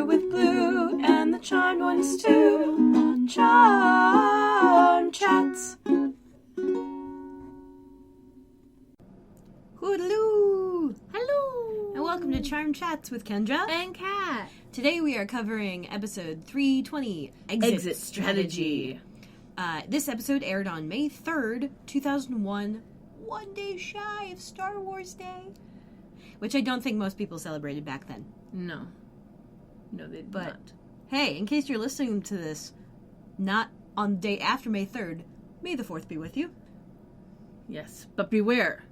with Blue and the Charmed Ones too on Charmed Chats. Hoodaloo! Hello! And welcome to Charmed Chats with Kendra And Kat. Today we are covering episode 320, Exit Strategy. This episode aired on May 3rd, 2001, one day shy of Star Wars Day, which I don't think most people celebrated back then. No, they did not. Hey, in case you're listening to this not on the day after May 3rd, May the 4th be with you. Yes, but beware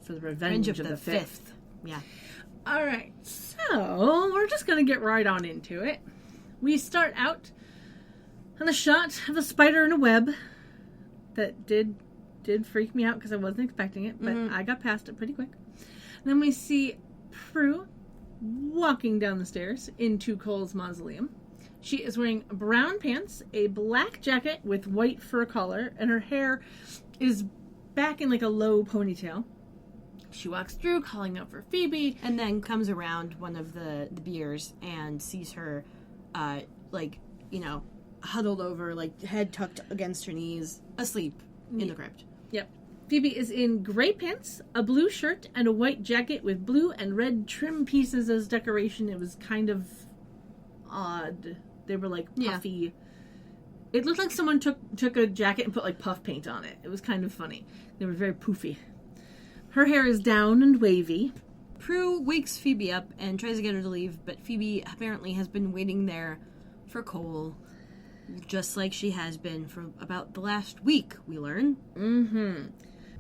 for the revenge of the 5th. Yeah. All right, so we're just going to get right on into it. We start out on a shot of a spider in a web that did freak me out because I wasn't expecting it, but I got past it pretty quick. And then we see Prue walking down the stairs into Cole's mausoleum. She is wearing brown pants, a black jacket with white fur collar, and her hair is back in like a low ponytail. She walks through, calling out for Phoebe. And then comes around one of the beers and sees her, huddled over, like, head tucked against her knees, asleep in the crypt. Yep. Phoebe is in gray pants, a blue shirt, and a white jacket with blue and red trim pieces as decoration. It was kind of odd. They were, like, puffy. Yeah. It looked like someone took a jacket and put, like, puff paint on it. It was kind of funny. They were very poofy. Her hair is down and wavy. Prue wakes Phoebe up and tries to get her to leave, but Phoebe apparently has been waiting there for Cole, just like she has been for about the last week, we learn. Mm-hmm.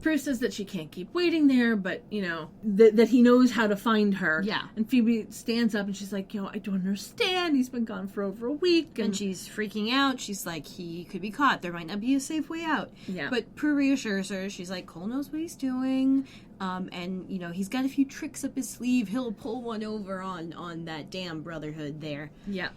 Prue says that she can't keep waiting there, but, that he knows how to find her. Yeah. And Phoebe stands up and she's like, I don't understand. He's been gone for over a week. And she's freaking out. She's like, he could be caught. There might not be a safe way out. Yeah. But Prue reassures her. She's like, Cole knows what he's doing. And, he's got a few tricks up his sleeve. He'll pull one over on that damn Brotherhood there. Yeah.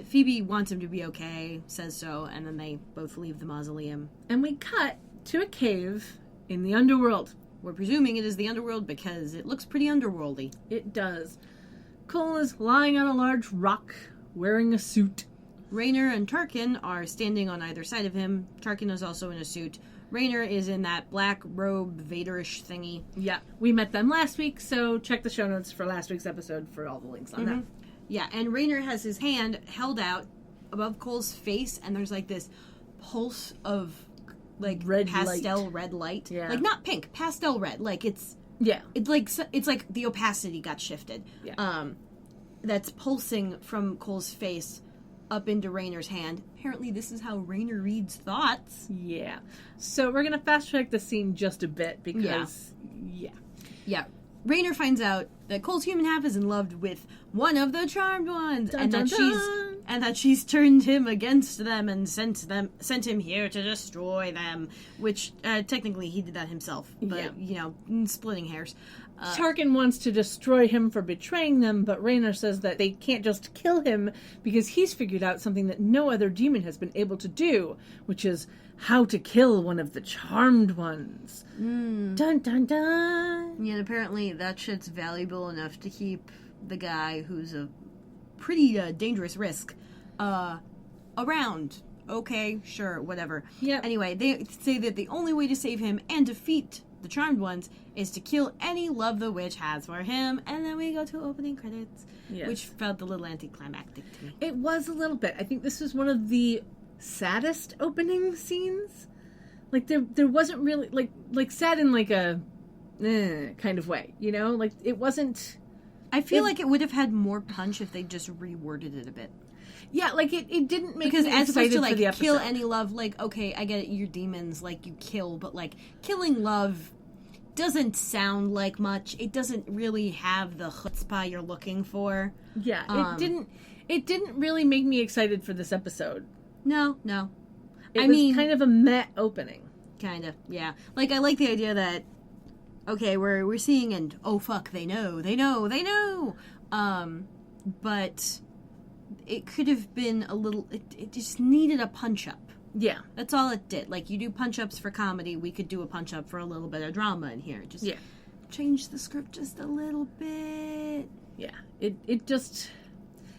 Phoebe wants him to be okay, says so, and then they both leave the mausoleum. And we cut to a cave in the underworld. We're presuming it is the underworld because it looks pretty underworldy. It does. Cole is lying on a large rock, wearing a suit. Raynor and Tarkin are standing on either side of him. Tarkin is also in a suit. Raynor is in that black robe, Vaderish thingy. Yeah, we met them last week, so check the show notes for last week's episode for all the links on that. Yeah, and Raynor has his hand held out above Cole's face, and there's like this pulse of like red red light. Yeah. Like not pink, pastel red. Like it's like the opacity got shifted. Yeah. That's pulsing from Cole's face up into Raynor's hand. Apparently this is how Raynor reads thoughts. Yeah. So we're gonna fast track the scene just a bit because Yeah. Raynor finds out that Cole's human half is in love with one of the Charmed Ones, dun, dun, and that she's turned him against them and sent him here to destroy them. Which technically he did that himself, but splitting hairs. Tarkin wants to destroy him for betraying them, but Raynor says that they can't just kill him because he's figured out something that no other demon has been able to do, which is how to kill one of the Charmed Ones. Dun, dun, dun. Yeah, and apparently that shit's valuable enough to keep the guy who's a pretty dangerous risk around. Okay, sure, whatever. Yep. Anyway, they say that the only way to save him and defeat the Charmed Ones is to kill any love the witch has for him, and then we go to opening credits, which felt a little anticlimactic to me. It was a little bit. I think this was one of the saddest opening scenes. Like there wasn't really like sad in like a kind of way, like it wasn't. I feel like it would have had more punch if they just reworded it a bit. Yeah, like it didn't make because me as opposed to like kill kill any love, like okay, I get it, you're demons, like you kill, but like killing love doesn't sound like much. It doesn't really have the chutzpah you're looking for. Yeah, it didn't really make me excited for this episode. No. It was kind of a meh opening. Kind of, yeah. Like I like the idea that okay, we're seeing and oh fuck, they know. But it could have been a little. It just needed a punch up. Yeah. That's all it did. Like, you do punch-ups for comedy, we could do a punch-up for a little bit of drama in here. Just change the script just a little bit. Yeah. It just...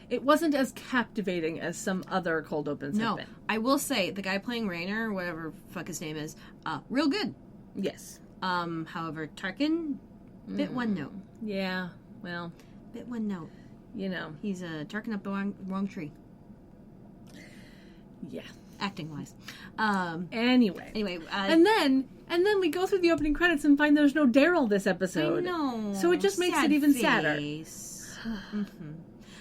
It wasn't as captivating as some other cold opens have No, been. I will say the guy playing Raynor, whatever fuck his name is, real good. Yes. However, Tarkin, bit one note. Yeah. Well, Bit one note. you know. He's Tarkin up the wrong tree, Yeah. acting wise. Anyway. Anyway, And then we go through the opening credits and find there's no Daryl this episode. I know. So it just makes it even sadder.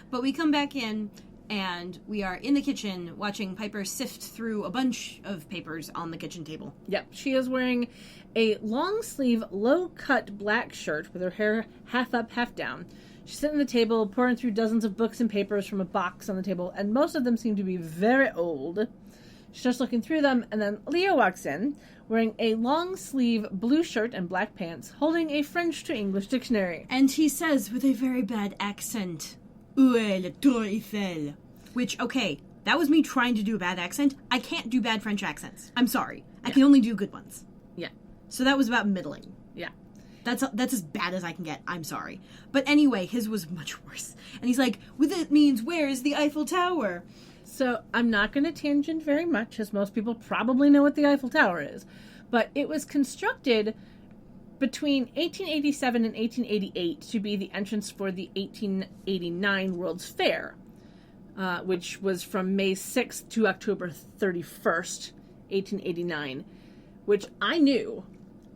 But we come back in, and we are in the kitchen watching Piper sift through a bunch of papers on the kitchen table. Yep, she is wearing a long sleeve, low cut black shirt with her hair half up, half down. She's sitting at the table, pouring through dozens of books and papers from a box on the table, and most of them seem to be very old. She starts looking through them, and then Leo walks in, wearing a long sleeve blue shirt and black pants, holding a French to English dictionary. And he says with a very bad accent, "Où est la Tour Eiffel?" Which, okay, that was me trying to do a bad accent. I can't do bad French accents. I'm sorry. I can only do good ones. Yeah. So that was about middling. Yeah. That's as bad as I can get. I'm sorry. But anyway, his was much worse. And he's like, well, that means where is the Eiffel Tower? So I'm not going to tangent very much, as most people probably know what the Eiffel Tower is. But it was constructed between 1887 and 1888 to be the entrance for the 1889 World's Fair, which was from May 6th to October 31st, 1889, which I knew.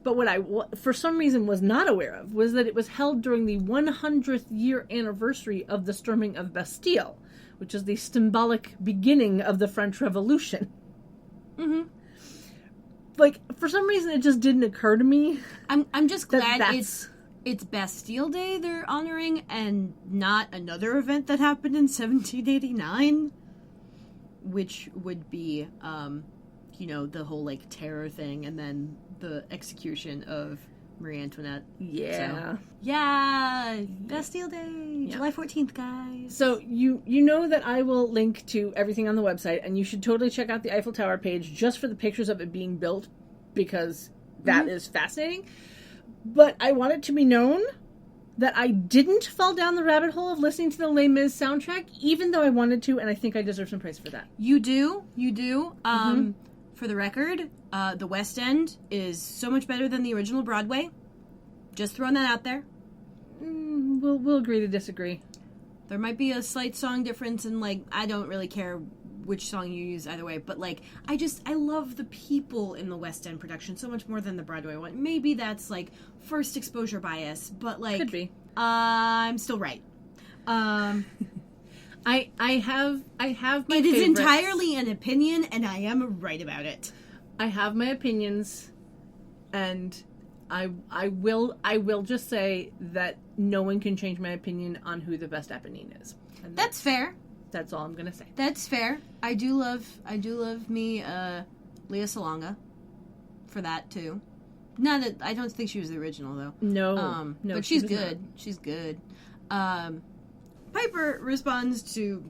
But what I, for some reason, was not aware of was that it was held during the 100th year anniversary of the storming of Bastille, which is the symbolic beginning of the French Revolution. Mm-hmm. Like, for some reason, it just didn't occur to me. I'm just glad that's- it's Bastille Day they're honoring and not another event that happened in 1789, which would be, the whole, like, terror thing and then the execution of Marie Antoinette. Yeah. So, yeah, Bastille Day, July 14th, guys. So you know that I will link to everything on the website, and you should totally check out the Eiffel Tower page just for the pictures of it being built, because that is fascinating. But I want it to be known that I didn't fall down the rabbit hole of listening to the Les Mis soundtrack, even though I wanted to, and I think I deserve some praise for that. You do. For the record, the West End is so much better than the original Broadway. Just throwing that out there. We'll agree to disagree. There might be a slight song difference, and, like, I don't really care which song you use either way, but, like, I love the people in the West End production so much more than the Broadway one. Maybe that's, like, first exposure bias, but, like... Could be. I'm still right. I have my It is favorites. entirely an opinion, and I am right about it. I have my opinions, and I will just say that no one can change my opinion on who the best Eponine is. And That's fair. That's all I'm gonna say. That's fair. I do love me Leah Salonga for that too. Not that I don't think she was the original though. No, but she she's was good. not. She's good. Piper responds to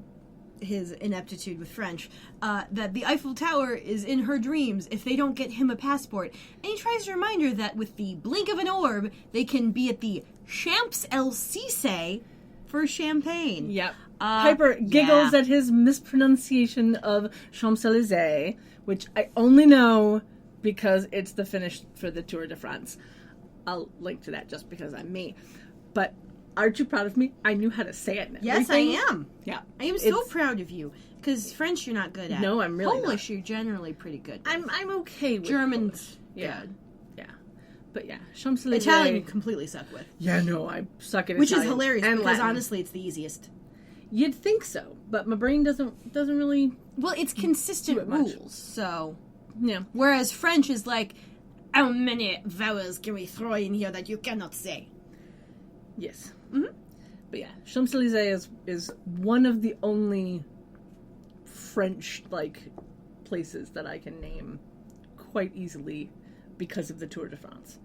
his ineptitude with French that the Eiffel Tower is in her dreams if they don't get him a passport, and he tries to remind her that with the blink of an orb they can be at the Champs-Élysées for champagne. Yep. Piper giggles at his mispronunciation of Champs-Élysées, which I only know because it's the finish for the Tour de France. I'll link to that just because I'm me. But aren't you proud of me? I knew how to say it. And Yes, everything. I am. Yeah. I am so proud of you because French you're not good at. No, I'm really Polish you're generally pretty good. With. I'm okay with German's Polish. Yeah. good. Yeah. But yeah, Champs-Élysées. Italian you completely suck with. Yeah, no, I suck at Which Italian. is hilarious and because Latin. honestly it's the easiest. You'd think so, but my brain doesn't really. Well, it's consistent Do it much. rules, so. Yeah. Whereas French is like, how many vowels can we throw in here that you cannot say? Yes. Mm-hmm. But yeah, Champs-Élysées is one of the only French places that I can name quite easily because of the Tour de France.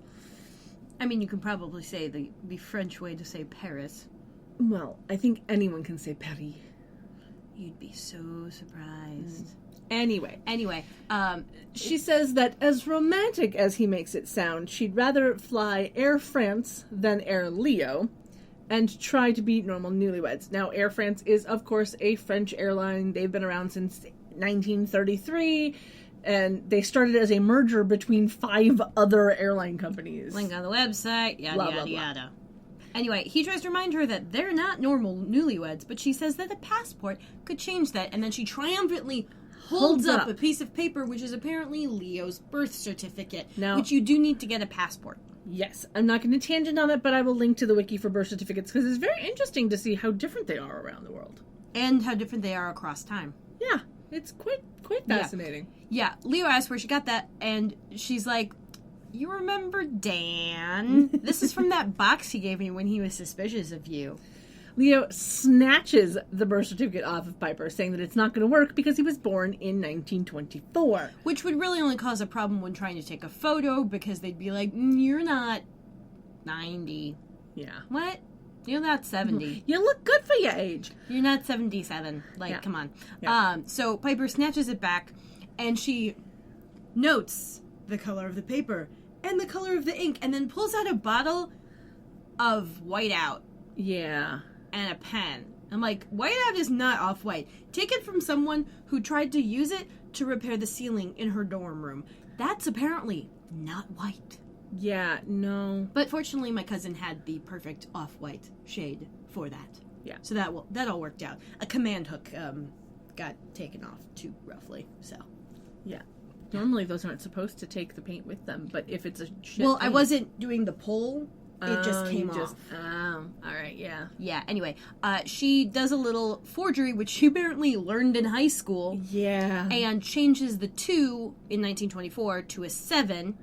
I mean, you can probably say the French way to say Paris. Well, I think anyone can say Paris. You'd be so surprised. Anyway, She she says that as romantic as he makes it sound, she'd rather fly Air France than Air Leo, and try to be normal newlyweds. Now, Air France is, of course, a French airline. They've been around since 1933, and they started as a merger between 5 other airline companies. Link on the website, yada, Blah, yada, blah, blah. yada. Anyway, he tries to remind her that they're not normal newlyweds, but she says that a passport could change that, and then she triumphantly holds up a piece of paper, which is apparently Leo's birth certificate, Now- which you do need to get a passport. Yes, I'm not going to tangent on it, but I will link to the wiki for birth certificates because it's very interesting to see how different they are around the world. And how different they are across time. Yeah, it's quite fascinating. Yeah, Leo asks where she got that, and she's like, "You remember Dan? This is from that box he gave me when he was suspicious of you." Leo snatches the birth certificate off of Piper, saying that it's not going to work because he was born in 1924. Which would really only cause a problem when trying to take a photo, because they'd be like, "You're not 90. Yeah. What? You're not 70. You look good for your age. You're not 77. Like, Yeah. come on." Yeah. So Piper snatches it back, and she notes the color of the paper and the color of the ink, and then pulls out a bottle of whiteout Yeah. and a pen. I'm like, whiteout is not off-white. Take it from someone who tried to use it to repair the ceiling in her dorm room. That's apparently not white. Yeah, no. But fortunately, my cousin had the perfect off-white shade for that. Yeah. So that all worked out. A command hook got taken off too roughly. So. Yeah. Normally those aren't supposed to take the paint with them, but if it's a shit Well, I paint- wasn't doing the pull. It just Oh, came you off. just- Oh, all right, yeah. Yeah. Anyway, she does a little forgery, which she apparently learned in high school. Yeah. And changes the 2 in 1924 to a 7,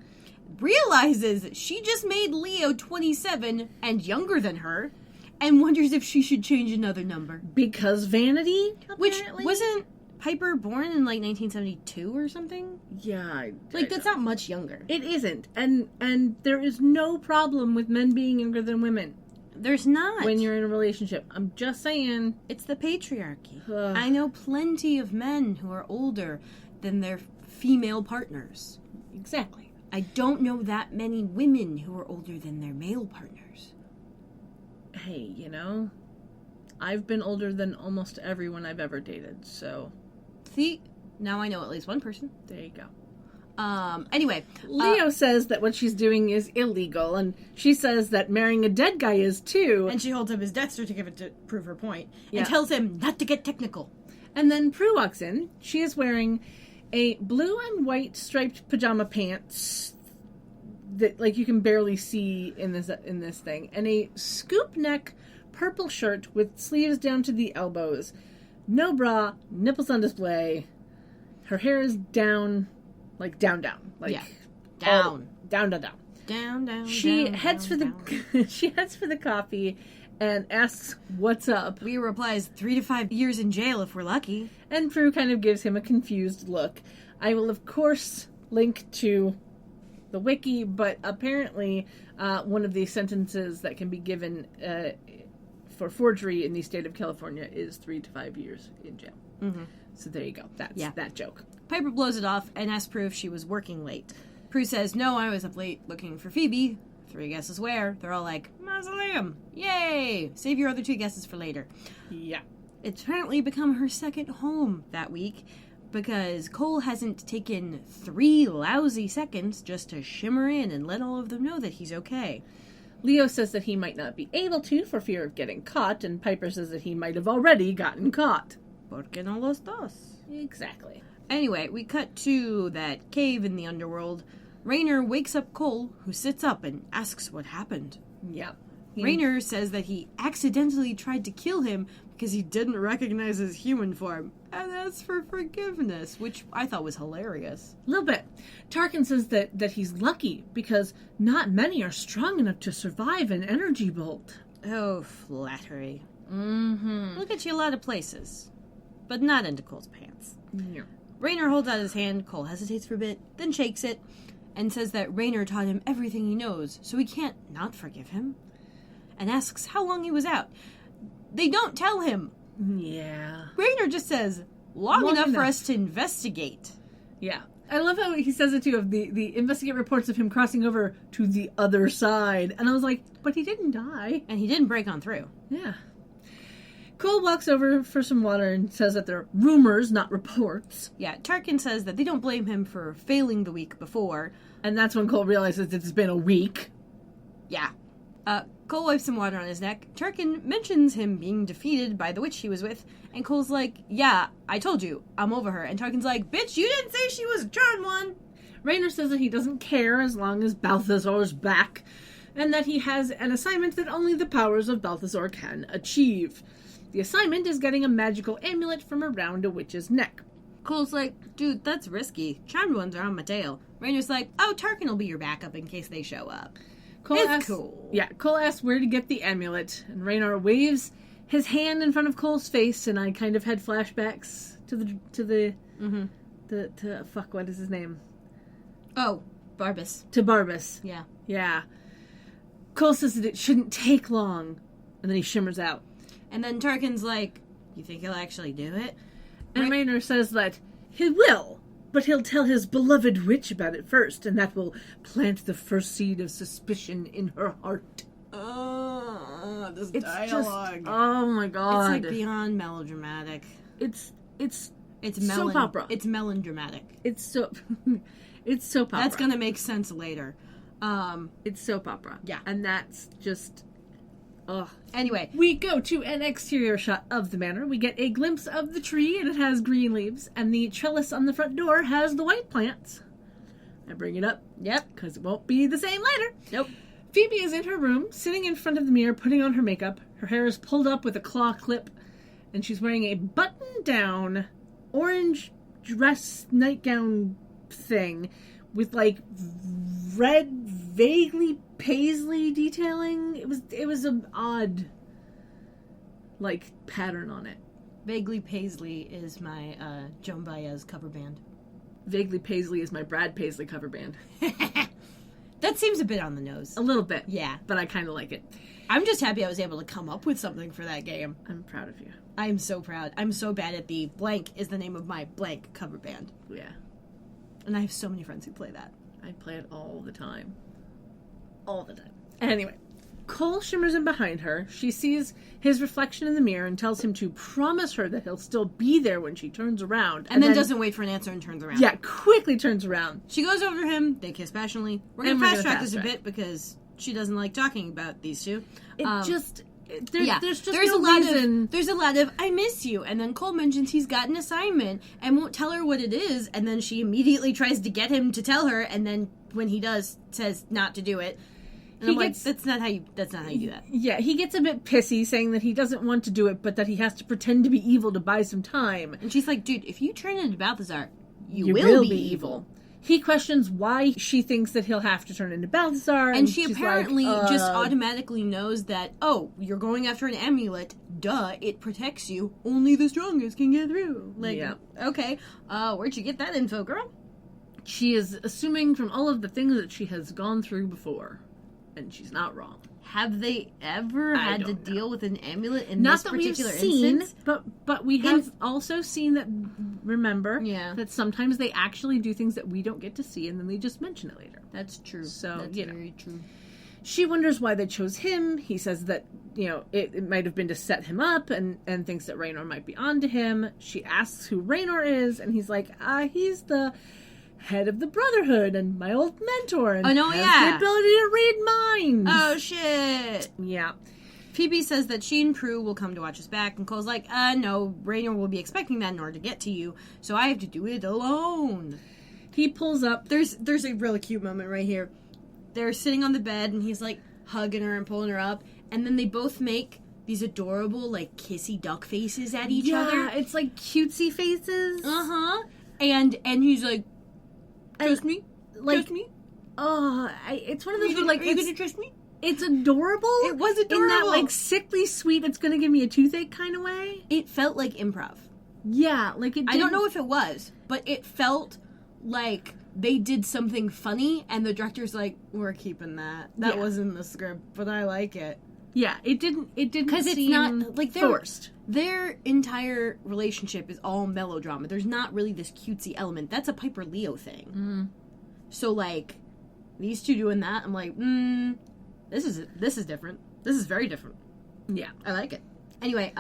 realizes she just made Leo 27 and younger than her, and wonders if she should change another number. Because vanity, Which, apparently? wasn't Piper born in, like, 1972 or something? Yeah. Like, that's not much younger. It isn't. And there is no problem with men being younger than women There's not. when you're in a relationship. I'm just saying. It's the patriarchy. Ugh. I know plenty of men who are older than their female partners. Exactly. I don't know that many women who are older than their male partners. Hey, you know, I've been older than almost everyone I've ever dated, so See, now I know at least one person. there you go. Anyway, Leo says that what she's doing is illegal, and she says that marrying a dead guy is too. and she holds up his death certificate to prove her point, Yeah. and tells him not to get technical. And then Prue walks in. She is wearing a blue and white striped pajama pants that, like, you can barely see in this thing, and a scoop neck purple shirt with sleeves down to the elbows, no bra, nipples on display. Her hair is down, like down, like Yeah. Down. down. Down. She down, heads down, for down. the she heads for the coffee and asks what's up. Leo replies 3 to 5 years in jail if we're lucky. And Prue kind of gives him a confused look. I will, of course, link to the wiki, but apparently one of the sentences that can be given for forgery in the state of California is 3 to 5 years in jail. Mm-hmm. So there you go. That's Yeah. that joke. Piper blows it off and asks Prue if she was working late. Prue says, "No, I was up late looking for Phoebe." 3 guesses where. They're all like, "Mausoleum! Yay! Save your other 2 guesses for later." Yeah. It's apparently become her second home that week, because Cole hasn't taken 3 lousy seconds just to shimmer in and let all of them know that he's okay. Leo says that he might not be able to for fear of getting caught, and Piper says that he might have already gotten caught. Porque no los dos? Exactly. Anyway, we cut to that cave in the underworld. Raynor wakes up Cole, who sits up and asks what happened. Yeah. Raynor says that he accidentally tried to kill him because he didn't recognize his human form, and asks for forgiveness, which I thought was hilarious. A little bit. Tarkin says that he's lucky because not many are strong enough to survive an energy bolt. Oh, flattery. Mm-hmm. Look at you a lot of places, but not into Cole's pants. Yeah. Raynor holds out his hand. Cole hesitates for a bit, then shakes it, and says that Raynor taught him everything he knows, so he can't not forgive him, and asks how long he was out. They don't tell him. Yeah. Raynor just says, long enough for enough. us to investigate. Yeah. I love how he says it too, of the investigate reports of him crossing over to the other side. And I was like, but he didn't die. And he didn't break on through. Yeah. Cole walks over for some water and says that they're rumors, not reports. Yeah, Tarkin says that they don't blame him for failing the week before. And that's when Cole realizes it's been a week. Yeah. Cole wipes some water on his neck. Tarkin mentions him being defeated by the witch he was with, and Cole's like, yeah, I told you, I'm over her. And Tarkin's like, bitch, you didn't say she was a charmed one. Raynor says that he doesn't care as long as Balthazar's back, and that he has an assignment that only the powers of Balthazar can achieve. The assignment is getting a magical amulet from around a witch's neck. Cole's like, dude, that's risky. Charmed ones are on my tail. Raynor's like, oh, Tarkin will be your backup in case they show up. Cole asks, cool. Yeah, Cole asks where to get the amulet, and Raynor waves his hand in front of Cole's face, and I kind of had flashbacks what is his name? Oh, Barbas. To Barbas. Yeah. Yeah. Cole says that it shouldn't take long, and then he shimmers out. And then Tarkin's like, you think he'll actually do it? And Raynor says that he will, but he'll tell his beloved witch about it first, and that will plant the first seed of suspicion in her heart. This It's dialogue. just, oh my god. It's like beyond melodramatic. It's melon, soap opera. It's melodramatic. It's soap opera. That's gonna make sense later. It's soap opera. Yeah. And that's just, ugh. Anyway. We go to an exterior shot of the manor. We get a glimpse of the tree, and it has green leaves, and the trellis on the front door has the white plants. I bring it up. Yep. Because it won't be the same later. Nope. Phoebe is in her room, sitting in front of the mirror, putting on her makeup. Her hair is pulled up with a claw clip, and she's wearing a button-down orange dress nightgown thing with, like, red, vaguely paisley detailing. It was an odd, like, pattern on it. Vaguely Paisley is my Joan Baez cover band. Vaguely Paisley is my Brad Paisley cover band. That seems a bit on the nose. A little bit. Yeah. But I kind of like it. I'm just happy I was able to come up with something for that game. I'm proud of you. I'm so proud. I'm so bad at the blank is the name of my blank cover band. Yeah. And I have so many friends who play that. I play it all the time. All the time. Anyway, Cole shimmers in behind her. She sees his reflection in the mirror and tells him to promise her that he'll still be there when she turns around. And then doesn't wait for an answer and turns around. Yeah, quickly turns around. She goes over to him. They kiss passionately. We're going to fast track this a bit because she doesn't like talking about these two. There's just no reason. There's a lot of, I miss you. And then Cole mentions he's got an assignment and won't tell her what it is. And then she immediately tries to get him to tell her. And then when he does, says not to do it. And I'm like, that's not how you do that. Yeah, he gets a bit pissy saying that he doesn't want to do it, but that he has to pretend to be evil to buy some time. And she's like, dude, if you turn into Balthazar, you will be evil. He questions why she thinks that he'll have to turn into Balthazar. And she apparently just automatically knows that, oh, you're going after an amulet. Duh, it protects you. Only the strongest can get through. Like, yeah. Okay, where'd you get that info, girl? She is assuming from all of the things that she has gone through before. And she's not wrong. Have they ever had to deal with an amulet in not this particular instance? But we have also seen that, remember, that sometimes they actually do things that we don't get to see, and then they just mention it later. That's true. So, that's very true. She wonders why they chose him. He says that, it might have been to set him up, and thinks that Raynor might be onto him. She asks who Raynor is, and he's like, he's the head of the Brotherhood and my old mentor, and has the ability to read minds. Oh shit. Yeah. Phoebe says that she and Prue will come to watch us back, and Cole's like, no, Raynor will be expecting that in order to get to you, so I have to do it alone. He pulls up. There's a really cute moment right here. They're sitting on the bed, and he's like hugging her and pulling her up, and then they both make these adorable, like, kissy duck faces at each other. Yeah, it's like cutesy faces. Uh-huh. And he's like, trust me? Like, trust me? Oh, it's one of those where, like, are you gonna trust me? It's adorable. It was adorable. In that, like, sickly sweet, it's gonna give me a toothache kind of way. It felt like improv. Yeah, like it did. I don't know if it was, but it felt like they did something funny, and the director's like, we're keeping that. That wasn't in the script, but I like it. Yeah, it didn't because it's seem not like forced. Their entire relationship is all melodrama. There's not really this cutesy element. That's a Piper Leo thing. So like these two doing that, I'm like, this is different. This is very different. Yeah. I like it. Anyway,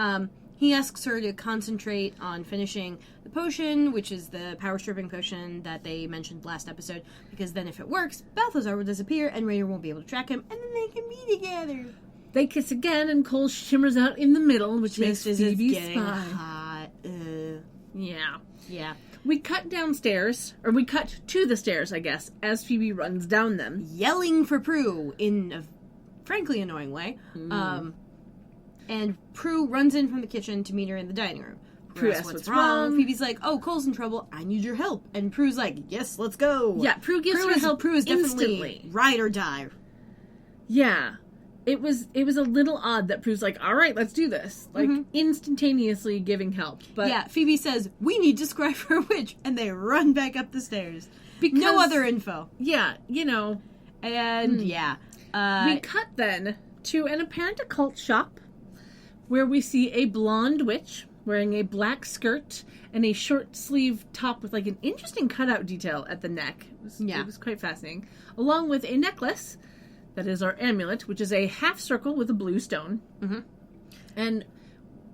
he asks her to concentrate on finishing the potion, which is the power stripping potion that they mentioned last episode, because then if it works, Balthazar will disappear and Rainer won't be able to track him, and then they can be together. They kiss again, and Cole shimmers out in the middle, which makes Phoebe getting spy. hot. Yeah. Yeah. We cut downstairs, or we cut to the stairs, I guess, as Phoebe runs down them. Yelling for Prue in a frankly annoying way. And Prue runs in from the kitchen to meet her in the dining room. Prue asks what's wrong. Phoebe's like, oh, Cole's in trouble. I need your help. And Prue's like, yes, let's go. Yeah, Prue gives her help Prue is definitely instantly. ride or die. Yeah. It was a little odd that Prue's like, all right, let's do this. Like, instantaneously giving help. But yeah, Phoebe says, we need to scry for a witch. And they run back up the stairs. Because, no other info. Yeah, And, we cut then to an apparent occult shop where we see a blonde witch wearing a black skirt and a short sleeve top with like an interesting cutout detail at the neck. It was quite fascinating. Along with a necklace that is our amulet, which is a half circle with a blue stone. And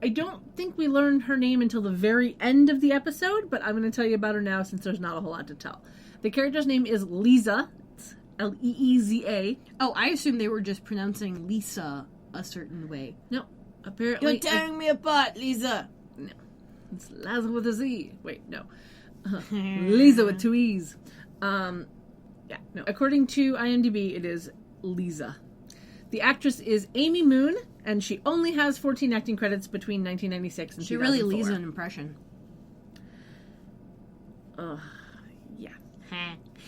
I don't think we learned her name until the very end of the episode, but I'm going to tell you about her now since there's not a whole lot to tell. The character's name is Leeza. It's Leeza. Oh, I assume they were just pronouncing Lisa a certain way. No, apparently... You're tearing me apart, Lisa. No. It's Laza with a Z. Wait, no. Leeza with two E's. No. According to IMDb, it is Leeza. The actress is Amy Moon, and she only has 14 acting credits between 1996 and 2004. She really leaves an impression. Yeah.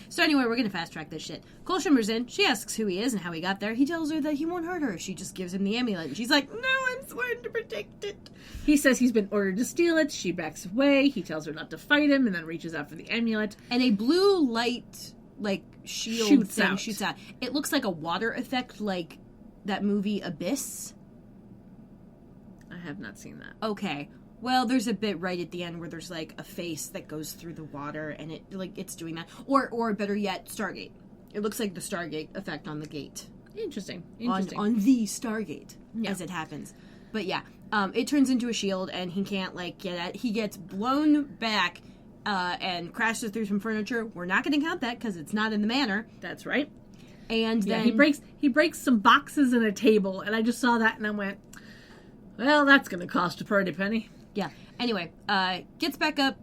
So anyway, we're gonna fast track this shit. Cole shimmers in. She asks who he is and how he got there. He tells her that he won't hurt her. She just gives him the amulet, and she's like, "No, I'm sworn to protect it." He says he's been ordered to steal it. She backs away. He tells her not to fight him, and then reaches out for the amulet. And a blue light, like shield shoots thing, out. shoots out. It looks like a water effect, like that movie Abyss. I have not seen that. Okay. Well, there's a bit right at the end where there's like a face that goes through the water, and it's doing that. Or better yet, Stargate. It looks like the Stargate effect on the gate. Interesting. On the Stargate, Yeah. as it happens. But yeah, it turns into a shield, and he can't get at. He gets blown back and crashes through some furniture. We're not going to count that because it's not in the manor. That's right. And Yeah, then he breaks some boxes and a table, and I just saw that and I went, well, that's going to cost a pretty penny. Yeah. Anyway, gets back up.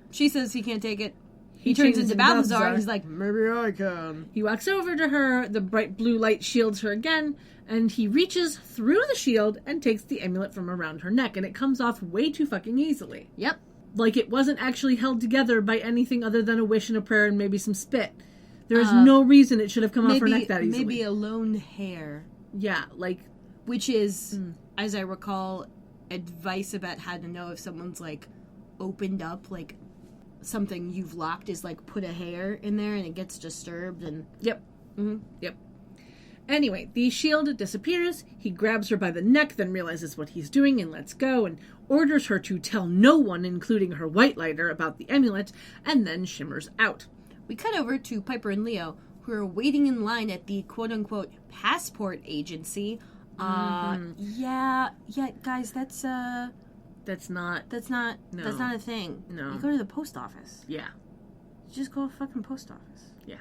She says he can't take it. He changes turns into into Balthazar. Balthazar. He's like, maybe I can. He walks over to her, the bright blue light shields her again, and he reaches through the shield and takes the amulet from around her neck, and it comes off way too fucking easily. Yep. Like it wasn't actually held together by anything other than a wish and a prayer and maybe some spit. There is no reason it should have come off her neck that easily. Maybe a lone hair. Yeah, like... Which is, as I recall, advice about how to know if someone's opened up, something you've locked is put a hair in there and it gets disturbed and... Yep. Yep. Anyway, the shield disappears. He grabs her by the neck, then realizes what he's doing and lets go and orders her to tell no one, including her white lighter, about the amulet, and then shimmers out. We cut over to Piper and Leo, who are waiting in line at the quote-unquote passport agency. Yeah, guys, that's not... that's not a thing. No. You go to the post office. Yeah. You just go to fucking post office. Yeah.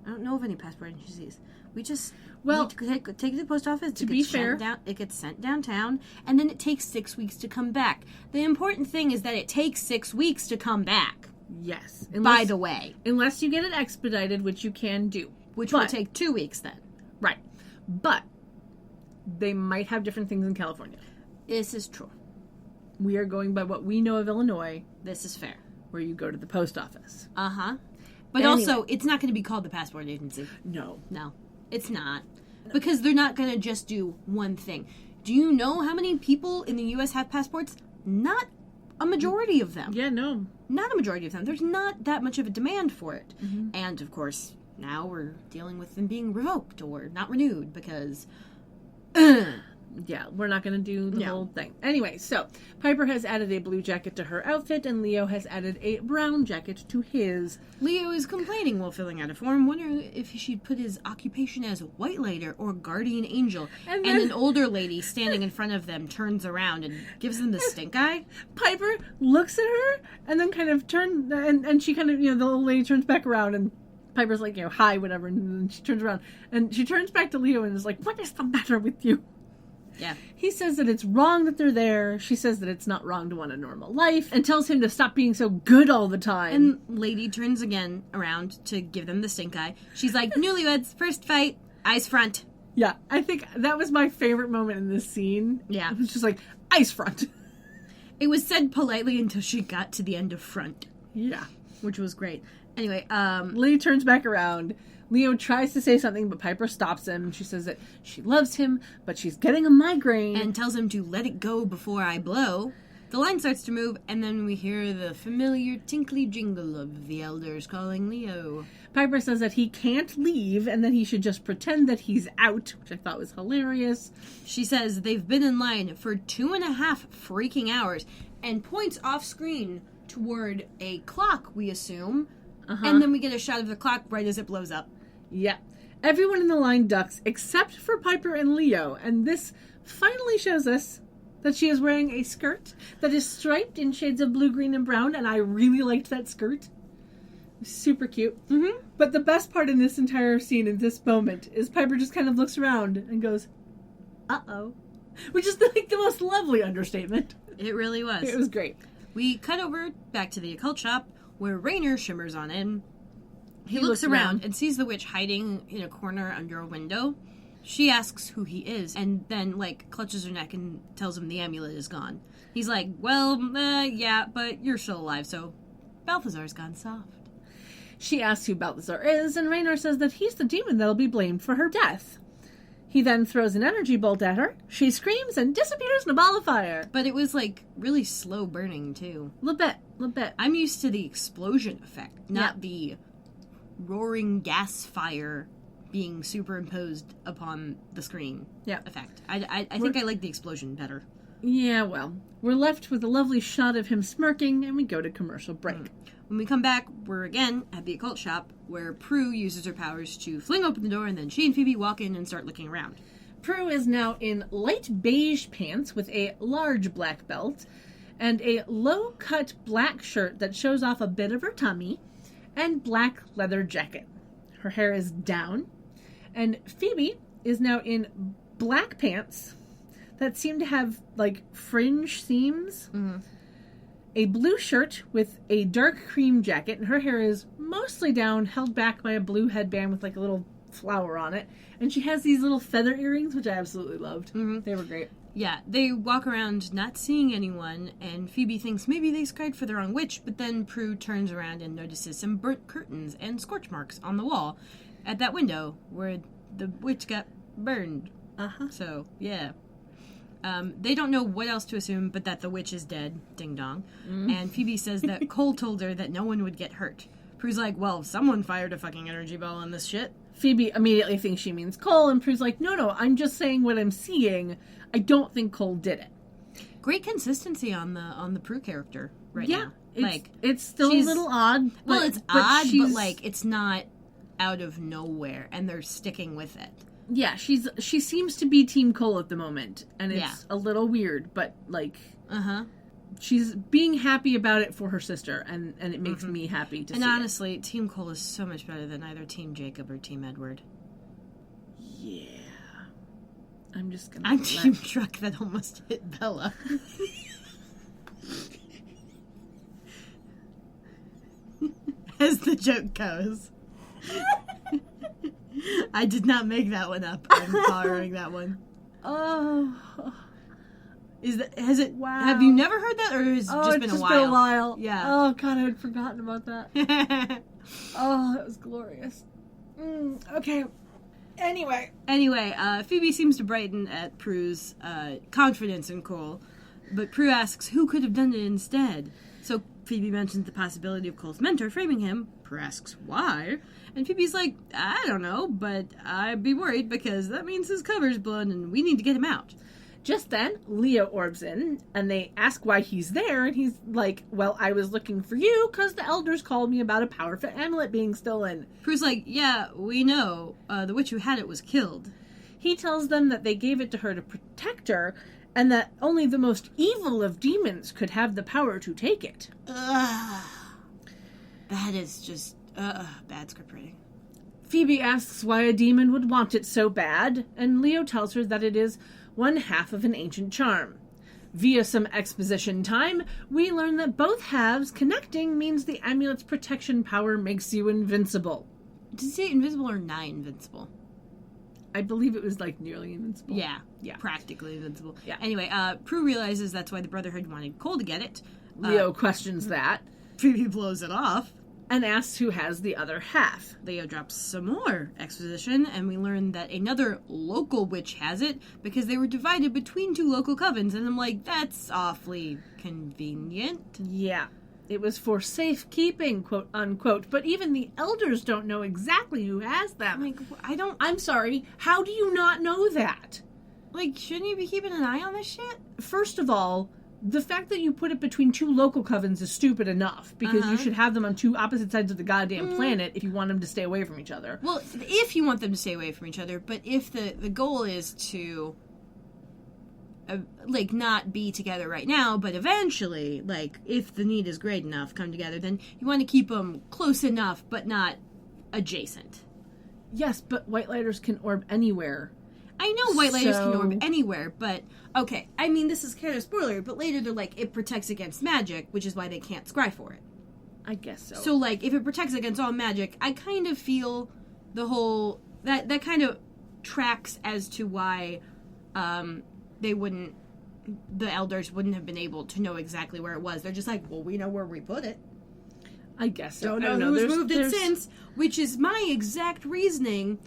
I don't know of any passport agencies. We just Well, need to take it to the post office. to be fair, it gets sent downtown, and then it takes 6 weeks to come back. The important thing is that it takes 6 weeks to come back. yes. By the way, unless you get it expedited, which you can do. which will take 2 weeks then. Right. But they might have different things in California. This is true. We are going by what we know of Illinois, This is fair. where you go to the post office. Uh-huh. But Anyway. also, it's not going to be called the passport agency. No. No, it's not. Because they're not going to just do one thing. Do you know how many people in the U.S. have passports? Not a majority of them. Yeah, no. Not a majority of them. There's not that much of a demand for it. And, of course, now we're dealing with them being revoked or not renewed because Yeah, we're not going to do the No. whole thing. Anyway, so Piper has added a blue jacket to her outfit, and Leo has added a brown jacket to his. Leo is complaining while filling out a form, wondering if he should put his occupation as White Lighter or Guardian Angel. And And then- an older lady standing in front of them turns around and gives them the stink eye. Piper looks at her and then kind of turns, and she kind of, the old lady turns back around, and Piper's like, hi, whatever, and then she turns around, and she turns back to Leo and is like, what is the matter with you? Yeah. He says that it's wrong that they're there. She says that it's not wrong to want a normal life, and tells him to stop being so good all the time. And lady turns again around to give them the stink eye. She's like, newlyweds, first fight, eyes front. Yeah, I think that was my favorite moment in this scene. Yeah. It was just like, ice front. It was said politely until she got to the end of front, Yeah. which was great. Anyway, Lee turns back around. Leo tries to say something, but Piper stops him. She says that she loves him, but she's getting a migraine. and tells him to let it go before I blow. The line starts to move, and then we hear the familiar tinkly jingle of the elders calling Leo. Piper says that he can't leave and that he should just pretend that he's out, which I thought was hilarious. She says they've been in line for 2.5 freaking hours, and points off screen toward a clock, we assume. And then we get a shot of the clock right as it blows up. Yeah. Everyone in the line ducks except for Piper and Leo, and this finally shows us that she is wearing a skirt that is striped in shades of blue, green, and brown, and I really liked that skirt. Super cute. Mm-hmm. But the best part in this entire scene, in this moment, is Piper just kind of looks around and goes, uh-oh. Which is like the most lovely understatement. It really was. It was great. We cut over back to the occult shop, where Raynor shimmers on in. He looks looks around around. and sees the witch hiding in a corner under a window. She asks who he is, and then, clutches her neck and tells him the amulet is gone. He's like, well, yeah, but you're still alive, so Balthazar's gone soft. She asks who Balthazar is, and Raynor says that he's the demon that'll be blamed for her death. He then throws an energy bolt at her. She screams and disappears in a ball of fire. But it was, really slow burning, too. Little bit. I'm used to the explosion effect, not Yeah. the roaring gas fire being superimposed upon the screen Yeah. effect. I think I like the explosion better. Yeah, well, we're left with a lovely shot of him smirking, and we go to commercial break. When we come back, we're again at the occult shop, where Prue uses her powers to fling open the door, and then she and Phoebe walk in and start looking around. Prue is now in light beige pants with a large black belt and a low-cut black shirt that shows off a bit of her tummy and black leather jacket. Her hair is down, and Phoebe is now in black pants that seem to have, fringe seams. Mm-hmm. A blue shirt with a dark cream jacket, and her hair is mostly down, held back by a blue headband with, a little flower on it. And she has these little feather earrings, which I absolutely loved. Mhm. They were great. Yeah, they walk around not seeing anyone, and Phoebe thinks maybe they scried for the wrong witch, but then Prue turns around and notices some burnt curtains and scorch marks on the wall at that window where the witch got burned. Uh-huh. So, yeah. They don't know what else to assume but that the witch is dead, ding dong. And Phoebe says that Cole told her that no one would get hurt. Prue's like, well, someone fired a fucking energy ball on this shit. Phoebe immediately thinks she means Cole, and Prue's like, no, I'm just saying what I'm seeing. I don't think Cole did it. Great consistency on the Prue character right now. It's still a she's- little odd. Well, it's odd, she's- but it's not out of nowhere, and they're sticking with it. Yeah, she seems to be Team Cole at the moment, and it's Yeah. a little weird, but Uh-huh. she's being happy about it for her sister, and it makes me happy to And see honestly, Team Cole is so much better than either Team Jacob or Team Edward. it. Yeah. I'm just gonna I'm let- Team Truck that almost hit Bella. As the joke goes. I did not make that one up. I'm borrowing that one. Oh. Has it? Wow. Have you never heard that, or has it Oh, just it's been just a been a while? while. Yeah. Oh, God, I had forgotten about that. Oh, that was glorious. Okay. Anyway. Anyway, Phoebe seems to brighten at Prue's confidence in Cole, but Prue asks who could have done it instead. So Phoebe mentions the possibility of Cole's mentor framing him. Prue asks why, and Phoebe's like, I don't know, but I'd be worried because that means his cover's blown and we need to get him out. Just then, Leo orbs in, and they ask why he's there, and he's like, well, I was looking for you because the elders called me about a powerful amulet being stolen. Prue's like, yeah, we know. The witch who had it was killed. He tells them that they gave it to her to protect her, and that only the most evil of demons could have the power to take it. Ugh. That is just, bad script writing. Phoebe asks why a demon would want it so bad, and Leo tells her that it is one half of an ancient charm. Via some exposition time, we learn that both halves connecting means the amulet's protection power makes you invincible. Did it say invisible or nigh invincible? I believe it was like nearly invincible. Yeah. Practically invincible. Yeah. Anyway, Prue realizes that's why the Brotherhood wanted Cole to get it. Leo questions that. Phoebe blows it off. And asks who has the other half. Leo drops some more exposition, and we learn that another local witch has it because they were divided between two local covens. And I'm like, that's awfully convenient. Yeah. It was for safekeeping, quote unquote. But even the elders don't know exactly who has them. Like, I'm sorry. How do you not know that? Like, shouldn't you be keeping an eye on this shit? First of all, the fact that you put it between two local covens is stupid enough, because you should have them on two opposite sides of the goddamn planet if you want them to stay away from each other. Well, if you want them to stay away from each other, but if the goal is to, not be together right now, but eventually, if the need is great enough, come together, then you want to keep them close enough, but not adjacent. Yes, but White Lighters can orb anywhere. I know White Lighters can orb anywhere, but, okay, I mean, this is kind of spoiler, but later they're like, it protects against magic, which is why they can't scry for it. I guess so. So, if it protects against all magic, I kind of feel the whole, that kind of tracks as to why, the elders wouldn't have been able to know exactly where it was. They're just like, well, we know where we put it. I guess so. Don't know who's moved it since, which is my exact reasoning.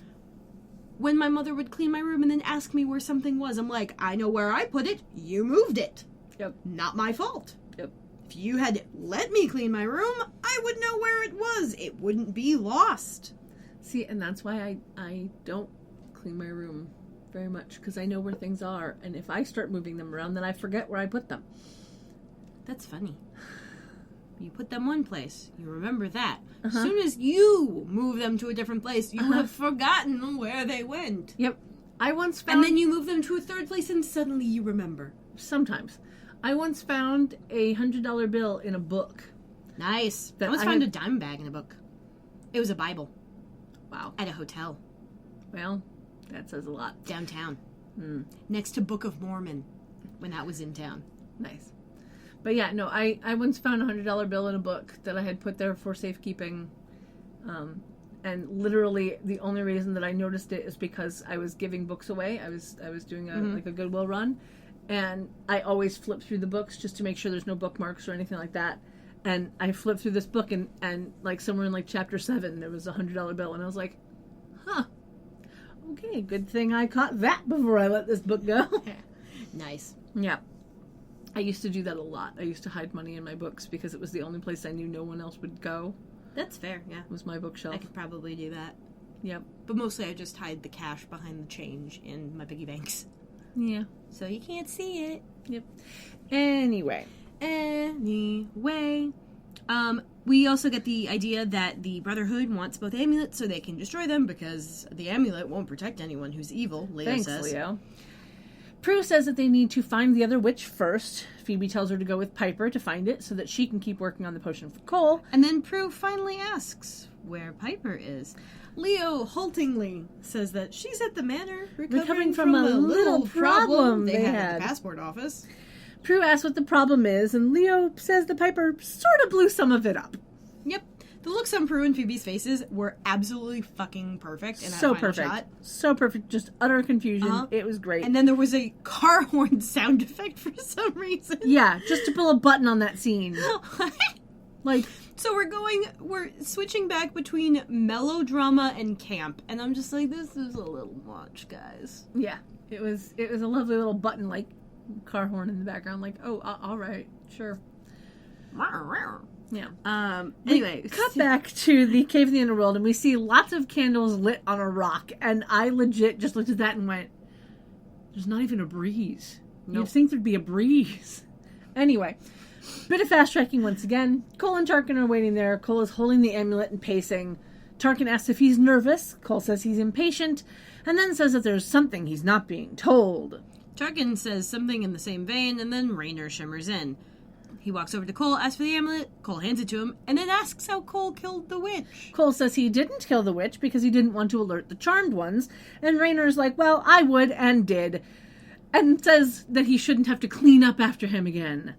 When my mother would clean my room and then ask me where something was, I'm like, I know where I put it. You moved it. Yep. Not my fault. Yep. If you had let me clean my room, I would know where it was. It wouldn't be lost. See, and that's why I don't clean my room very much, because I know where things are, and if I start moving them around, then I forget where I put them. That's funny. You put them one place. You remember that. As soon as you move them to a different place, you have forgotten where they went. Yep. I once found... And then you move them to a third place and suddenly you remember. Sometimes. I once found a $100 bill in a book. Nice. I once found a dime bag in a book. It was a Bible. Wow. At a hotel. Well, that says a lot. Downtown. Next to Book of Mormon, when that was in town. Nice. But yeah, no, I once found a $100 bill in a book that I had put there for safekeeping. And literally the only reason that I noticed it is because I was giving books away. I was doing a Goodwill run. And I always flip through the books just to make sure there's no bookmarks or anything like that. And I flipped through this book and somewhere in chapter 7, there was a $100 bill. And I was like, huh. Okay, good thing I caught that before I let this book go. Nice. Yeah. I used to do that a lot. I used to hide money in my books because it was the only place I knew no one else would go. That's fair, yeah. Was my bookshelf. I could probably do that. Yep. But mostly I just hide the cash behind the change in my piggy banks. Yeah. So you can't see it. Yep. Anyway. We also get the idea that the Brotherhood wants both amulets so they can destroy them because the amulet won't protect anyone who's evil, Leo says. Thanks, Leo. Prue says that they need to find the other witch first. Phoebe tells her to go with Piper to find it so that she can keep working on the potion for Cole. And then Prue finally asks where Piper is. Leo haltingly says that she's at the manor recovering from a little problem they had at the passport office. Prue asks what the problem is, and Leo says that Piper sort of blew some of it up. Yep. The looks on Prue and Phoebe's faces were absolutely fucking perfect in that so final perfect. shot. So perfect. Just utter confusion. It was great. And then there was a car horn sound effect for some reason. Yeah, just to pull a button on that scene. So we're switching back between melodrama and camp, and I'm just like, this is a little much, guys. Yeah. It was a lovely little button, car horn in the background, all right, sure. Yeah. Anyway, cut back to the Cave of the Underworld, and we see lots of candles lit on a rock, and I legit just looked at that and went, there's not even a breeze. You'd think there'd be a breeze. Anyway, bit of fast-tracking once again. Cole and Tarkin are waiting there. Cole is holding the amulet and pacing. Tarkin asks if he's nervous. Cole says he's impatient, and then says that there's something he's not being told. Tarkin says something in the same vein, and then Raynor shimmers in. He walks over to Cole, asks for the amulet, Cole hands it to him, and then asks how Cole killed the witch. Cole says he didn't kill the witch because he didn't want to alert the Charmed Ones, and Raynor's like, well, I would, and did, and says that he shouldn't have to clean up after him again.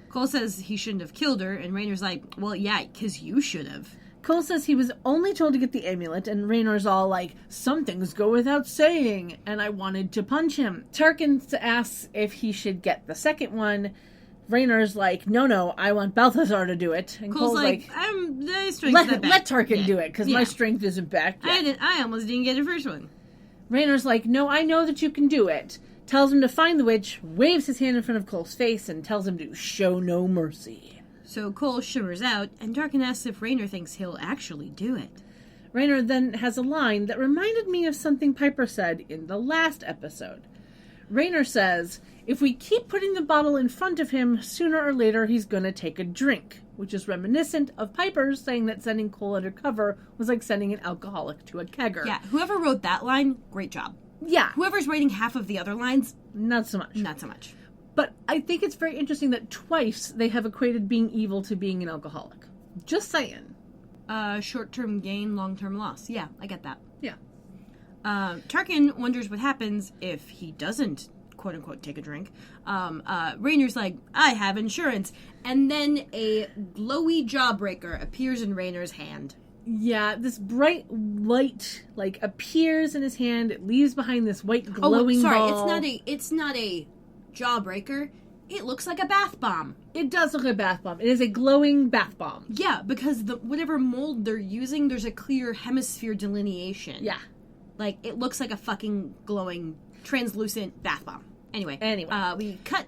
Cole says he shouldn't have killed her, and Raynor's like, well, yeah, because you should have. Cole says he was only told to get the amulet, and Raynor's all like, some things go without saying, and I wanted to punch him. Tarkin asks if he should get the second one. Raynor's like, no, I want Balthazar to do it. And Cole's like the strength's not back. Let Tarkin do it, because my Yeah. strength isn't back yet. I almost didn't get the first one. Raynor's like, no, I know that you can do it. Tells him to find the witch, waves his hand in front of Cole's face, and tells him to show no mercy. So Cole shimmers out, and Tarkin asks if Raynor thinks he'll actually do it. Raynor then has a line that reminded me of something Piper said in the last episode. Raynor says, if we keep putting the bottle in front of him, sooner or later he's gonna take a drink, which is reminiscent of Piper's saying that sending Cole undercover was like sending an alcoholic to a kegger. Yeah, whoever wrote that line, great job. Yeah. Whoever's writing half of the other lines, Not so much. not so much. But I think it's very interesting that twice they have equated being evil to being an alcoholic. Just saying. Short-term gain, long-term loss. Yeah, I get that. Yeah. Tarkin wonders what happens if he doesn't, quote-unquote, take a drink. Raynor's like, I have insurance. And then a glowy jawbreaker appears in Raynor's hand. Yeah, this bright light, like, appears in his hand. It leaves behind this white glowing ball. It's not a jawbreaker. It looks like a bath bomb. It does look like a bath bomb. It is a glowing bath bomb. Yeah, because whatever mold they're using, there's a clear hemisphere delineation. Yeah. Like, it looks like a fucking glowing, translucent bath bomb. Anyway. We cut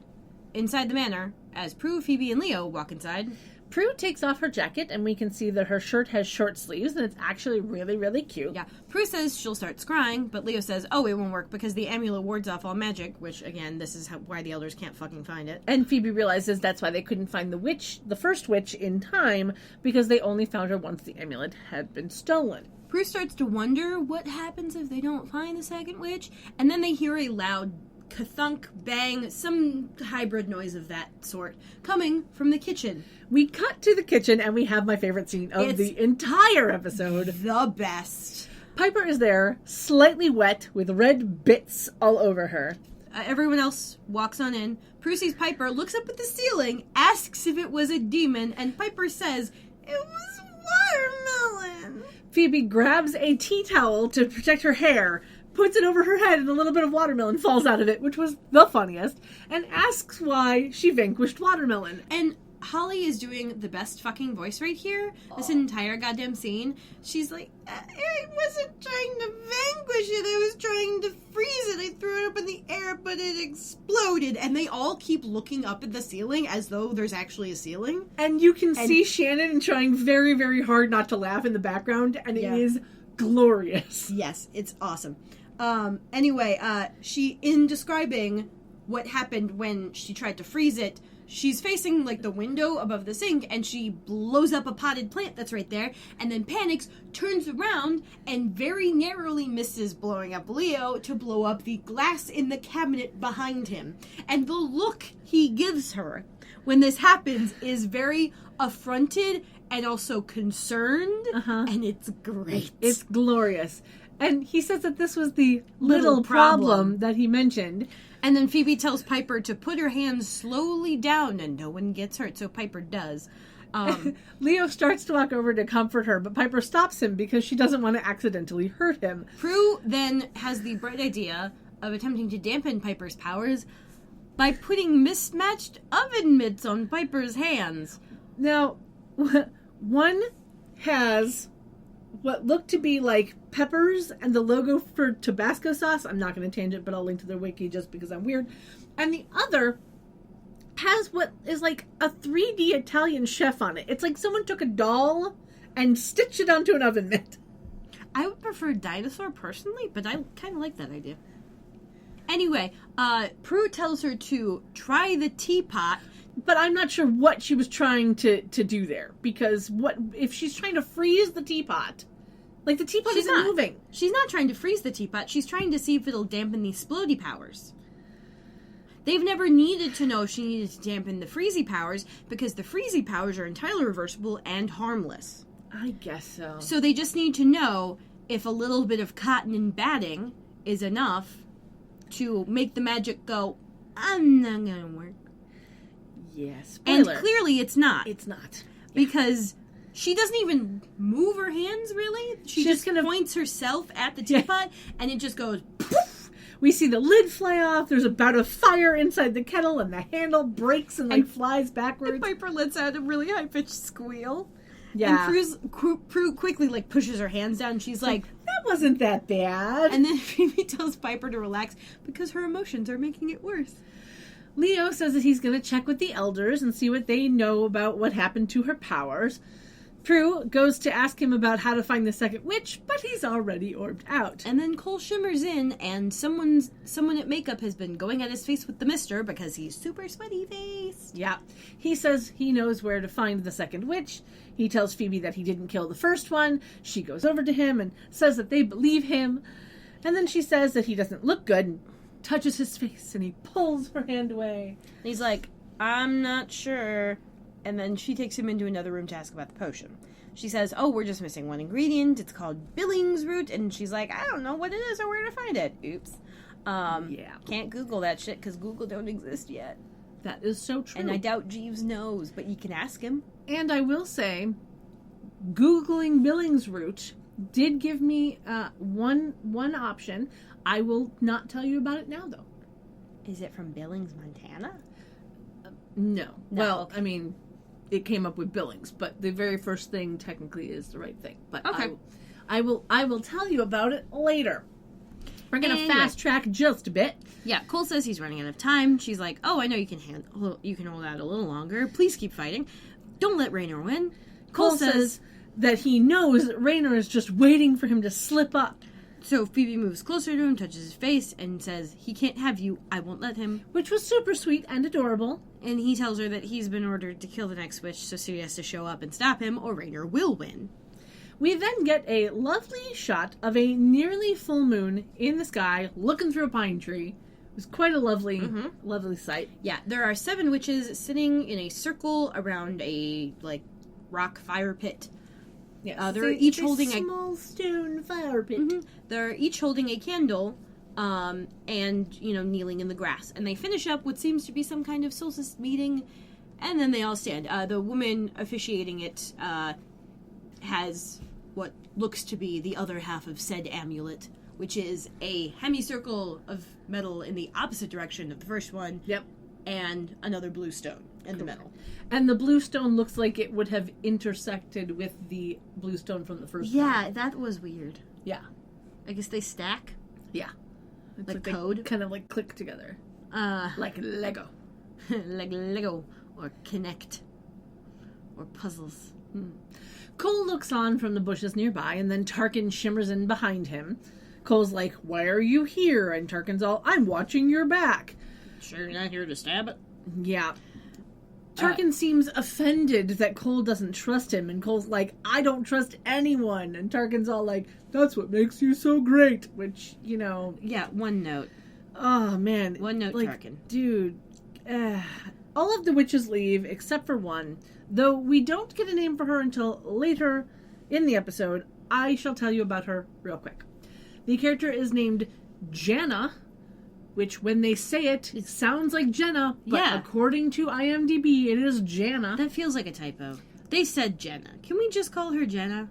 inside the manor as Prue, Phoebe, and Leo walk inside. Prue takes off her jacket, and we can see that her shirt has short sleeves, and it's actually really, really cute. Yeah. Prue says she'll start scrying, but Leo says, oh, it won't work because the amulet wards off all magic, which, again, this is why the elders can't fucking find it. And Phoebe realizes that's why they couldn't find the first witch, in time, because they only found her once the amulet had been stolen. Prue starts to wonder what happens if they don't find the second witch, and then they hear a loud ka-thunk, bang, some hybrid noise of that sort, coming from the kitchen. We cut to the kitchen, and we have my favorite scene of the entire episode. The best. Piper is there, slightly wet, with red bits all over her. Everyone else walks on in. Prue sees Piper, looks up at the ceiling, asks if it was a demon, and Piper says, it was watermelon. Phoebe grabs a tea towel to protect her hair, puts it over her head, and a little bit of watermelon falls out of it, which was the funniest, and asks why she vanquished watermelon. And Holly is doing the best fucking voice right here. This entire goddamn scene. She's like, I wasn't trying to vanquish it. I was trying to freeze it. I threw it up in the air, but it exploded. And they all keep looking up at the ceiling as though there's actually a ceiling. And you can see Shannon trying very, very hard not to laugh in the background, and it is glorious. Yes, it's awesome. Anyway, she, in describing what happened when she tried to freeze it, she's facing, like, the window above the sink, and she blows up a potted plant that's right there, and then panics, turns around, and very narrowly misses blowing up Leo to blow up the glass in the cabinet behind him. And the look he gives her when this happens is very affronted and also concerned, and it's great. It's glorious. And he says that this was the little problem that he mentioned. And then Phoebe tells Piper to put her hands slowly down and no one gets hurt, so Piper does. Leo starts to walk over to comfort her, but Piper stops him because she doesn't want to accidentally hurt him. Prue then has the bright idea of attempting to dampen Piper's powers by putting mismatched oven mitts on Piper's hands. Now, one has what looked to be like peppers and the logo for Tabasco sauce. I'm not going to tangent, but I'll link to their wiki just because I'm weird. And the other has what is like a 3D Italian chef on it. It's like someone took a doll and stitched it onto an oven mitt. I would prefer dinosaur personally, but I kind of like that idea. Anyway, Prue tells her to try the teapot. But I'm not sure what she was trying to do there. Because what if she's trying to freeze the teapot? Like, the teapot isn't moving. She's not trying to freeze the teapot. She's trying to see if it'll dampen the splody powers. They've never needed to know if she needed to dampen the freezy powers, because the freezy powers are entirely reversible and harmless. I guess so. So they just need to know if a little bit of cotton and batting is enough to make the magic go, I'm not gonna work. Yes. And clearly it's not. It's not. Because she doesn't even move her hands, really. She just kind of points herself at the teapot, and it just goes poof. We see the lid fly off. There's a bout of fire inside the kettle, and the handle breaks and flies backwards. And Piper lets out a really high-pitched squeal. Yeah. And Prue quickly, pushes her hands down. She's like, that wasn't that bad. And then Phoebe tells Piper to relax because her emotions are making it worse. Leo says that he's going to check with the elders and see what they know about what happened to her powers. Prue goes to ask him about how to find the second witch, but he's already orbed out. And then Cole shimmers in, and someone at makeup has been going at his face with the mister because he's super sweaty-faced. Yeah. He says he knows where to find the second witch. He tells Phoebe that he didn't kill the first one. She goes over to him and says that they believe him. And then she says that he doesn't look good and touches his face, and he pulls her hand away. And he's like, I'm not sure. And then she takes him into another room to ask about the potion. She says, oh, we're just missing one ingredient. It's called Billings root. And she's like, I don't know what it is or where to find it. Oops. Yeah. Can't Google that shit because Google don't exist yet. That is so true. And I doubt Jeeves knows, but you can ask him. And I will say, Googling Billings root did give me one option. I will not tell you about it now, though. Is it from Billings, Montana? No. Well, okay. I mean, it came up with Billings, but the very first thing technically is the right thing. But okay. I will tell you about it later. We're going to fast track just a bit. Yeah, Cole says he's running out of time. She's like, oh, I know you can hold out a little longer. Please keep fighting. Don't let Raynor win. Cole says that he knows that Raynor is just waiting for him to slip up. So Phoebe moves closer to him, touches his face, and says, he can't have you. I won't let him. Which was super sweet and adorable. And he tells her that he's been ordered to kill the next witch, so she has to show up and stop him, or Raynor will win. We then get a lovely shot of a nearly full moon in the sky, looking through a pine tree. It was quite a lovely sight. Yeah, there are 7 witches sitting in a circle around a, rock fire pit. Yeah, they're each holding a small stone fire pit. Mm-hmm. They're each holding a candle, and, kneeling in the grass. And they finish up what seems to be some kind of solstice meeting, and then they all stand. The woman officiating it has what looks to be the other half of said amulet, which is a hemicircle of metal in the opposite direction of the first one. Yep. And another blue stone in the middle. And the blue stone looks like it would have intersected with the blue stone from the first one. Yeah, that was weird. Yeah. I guess they stack? Yeah. It's like code? They kind of click together. Like Lego. Like Lego. Or Connect. Or puzzles. Cole looks on from the bushes nearby, and then Tarkin shimmers in behind him. Cole's like, why are you here? And Tarkin's all, I'm watching your back. Sure you're not here to stab it? Yeah. Tarkin seems offended that Cole doesn't trust him, and Cole's like, I don't trust anyone. And Tarkin's all like, that's what makes you so great. Which, Yeah, one note. Oh, man. One note, Tarkin. Dude. All of the witches leave, except for one. Though we don't get a name for her until later in the episode, I shall tell you about her real quick. The character is named Janna, which when they say it sounds like Jenna, but according to IMDb, it is Janna. That feels like a typo. They said Jenna. Can we just call her Jenna?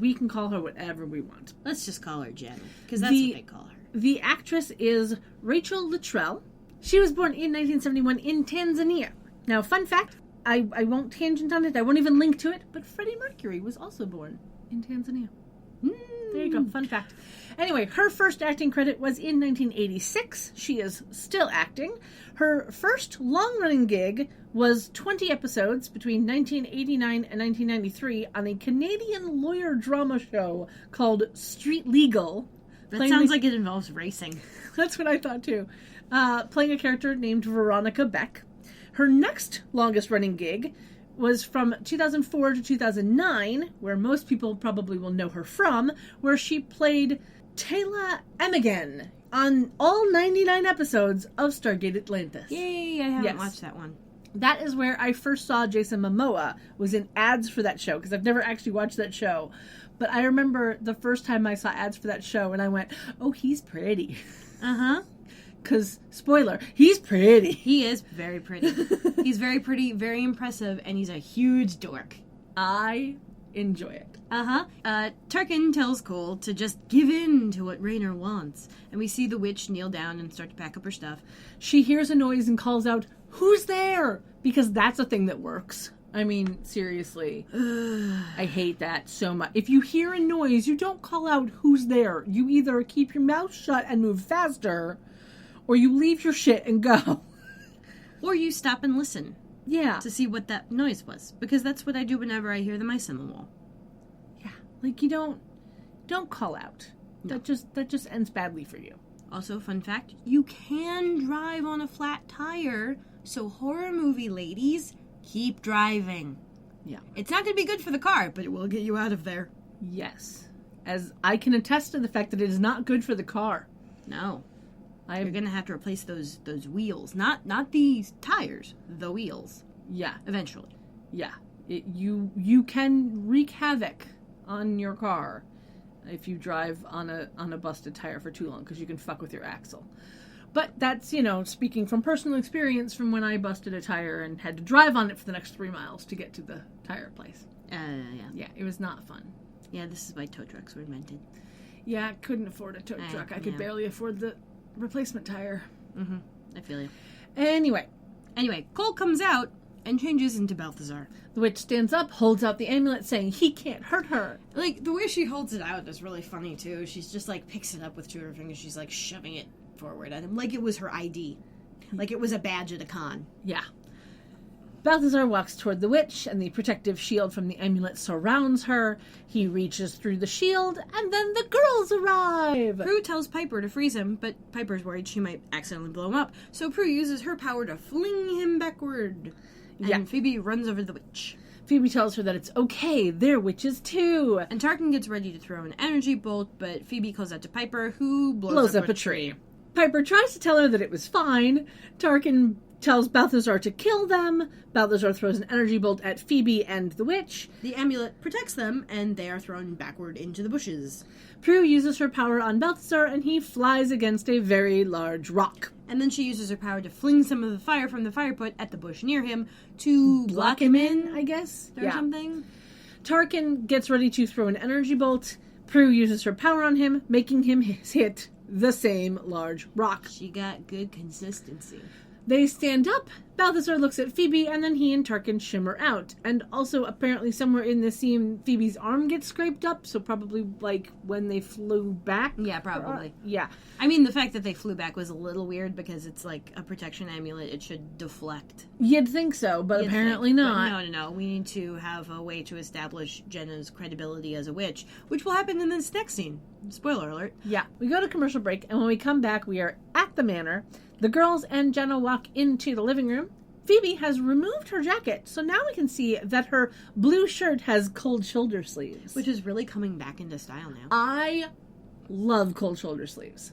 We can call her whatever we want. Let's just call her Jenna, because that's what they call her. The actress is Rachel Luttrell. She was born in 1971 in Tanzania. Now, fun fact, I won't tangent on it, I won't even link to it, but Freddie Mercury was also born in Tanzania. There you go, fun fact. Anyway, her first acting credit was in 1986. She is still acting. Her first long-running gig was 20 episodes between 1989 and 1993 on a Canadian lawyer drama show called Street Legal, That sounds like it involves racing. That's what I thought too. Playing a character named Veronica Beck. Her next longest running gig was from 2004 to 2009, where most people probably will know her from, where she played Tayla Emigan on all 99 episodes of Stargate Atlantis. Yay, I haven't watched that one. That is where I first saw Jason Momoa, was in ads for that show, because I've never actually watched that show. But I remember the first time I saw ads for that show, and I went, oh, he's pretty. Uh-huh. Because, spoiler, he's pretty. He is very pretty. He's very pretty, very impressive, and he's a huge dork. I enjoy it. Tarkin tells Cole to just give in to what Raynor wants, and we see the witch kneel down and start to pack up her stuff. She hears a noise and calls out, who's there? Because that's a thing that works. I mean, seriously. I hate that so much. If you hear a noise, you don't call out who's there. You either keep your mouth shut and move faster, or you leave your shit and go. Or you stop and listen. Yeah. To see what that noise was. Because that's what I do whenever I hear the mice on the wall. Yeah. Like, you don't call out. No. That just ends badly for you. Also, fun fact, you can drive on a flat tire, so horror movie ladies, keep driving. Yeah. It's not going to be good for the car, but it will get you out of there. Yes. As I can attest to the fact that it is not good for the car. No. You're going to have to replace those wheels. Not the tires, the wheels. Yeah. Eventually. Yeah. You can wreak havoc on your car if you drive on a busted tire for too long, because you can fuck with your axle. But that's, speaking from personal experience from when I busted a tire and had to drive on it for the next 3 miles to get to the tire place. Yeah. Yeah, it was not fun. Yeah, this is why tow trucks were invented. Yeah, I couldn't afford a tow truck. I could barely afford the replacement tire. Mm-hmm. I feel you. Anyway, Cole comes out and changes into Balthazar. The witch stands up, holds out the amulet, saying he can't hurt her. Like, the way she holds it out is really funny, too. She's just, picks it up with 2 of her fingers. She's, shoving it forward at him. Like it was her ID. Like it was a badge at a con. Yeah. Balthazar walks toward the witch, and the protective shield from the amulet surrounds her. He reaches through the shield, and then the girls arrive! Prue tells Piper to freeze him, but Piper's worried she might accidentally blow him up, so Prue uses her power to fling him backward. And Phoebe runs over to the witch. Phoebe tells her that it's okay, they're witches too. And Tarkin gets ready to throw an energy bolt, but Phoebe calls out to Piper, who blows up a tree. Piper tries to tell her that it was fine. Tarkin tells Balthazar to kill them. Balthazar throws an energy bolt at Phoebe and the witch. The amulet protects them, and they are thrown backward into the bushes. Prue uses her power on Balthazar, and he flies against a very large rock. And then she uses her power to fling some of the fire from the fire pit at the bush near him to block him in, I guess? Or something. Tarkin gets ready to throw an energy bolt. Prue uses her power on him, making him hit the same large rock. She got good consistency. They stand up, Balthazar looks at Phoebe, and then he and Tarkin shimmer out. And also, apparently, somewhere in this scene, Phoebe's arm gets scraped up, so probably, when they flew back? Yeah, probably. Yeah. I mean, the fact that they flew back was a little weird, because it's like a protection amulet. It should deflect. You'd think so, but apparently not. But no. We need to have a way to establish Jenna's credibility as a witch, which will happen in this next scene. Spoiler alert. Yeah. We go to commercial break, and when we come back, we are at the manor. The girls and Jenna walk into the living room. Phoebe has removed her jacket, so now we can see that her blue shirt has cold shoulder sleeves. Which is really coming back into style now. I love cold shoulder sleeves.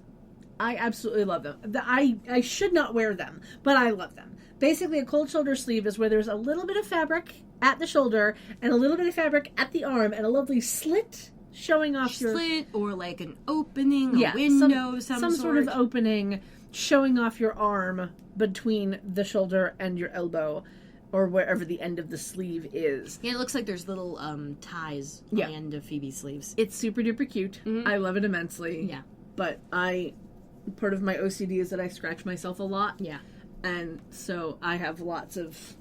I absolutely love them. I should not wear them, but I love them. Basically, a cold shoulder sleeve is where there's a little bit of fabric at the shoulder and a little bit of fabric at the arm and a lovely slit showing off your... Slit or an opening, a window, some sort of opening showing off your arm between the shoulder and your elbow, or wherever the end of the sleeve is. Yeah, it looks like there's little ties on the end of Phoebe's sleeves. It's super duper cute. Mm-hmm. I love it immensely. Yeah. But part of my OCD is that I scratch myself a lot. Yeah. And so I have lots of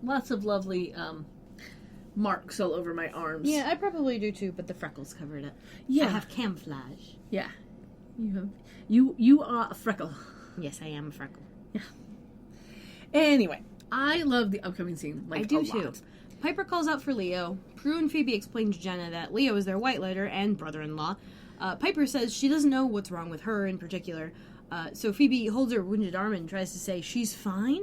lovely marks all over my arms. Yeah, I probably do too, but the freckles covered it. Yeah. I have camouflage. Yeah. You are a freckle. Yes, I am a freckle. Yeah. Anyway, I love the upcoming scene. I do too. Piper calls out for Leo. Prue and Phoebe explain to Jenna that Leo is their white lighter and brother-in-law. Piper says she doesn't know what's wrong with her in particular. So Phoebe holds her wounded arm and tries to say she's fine.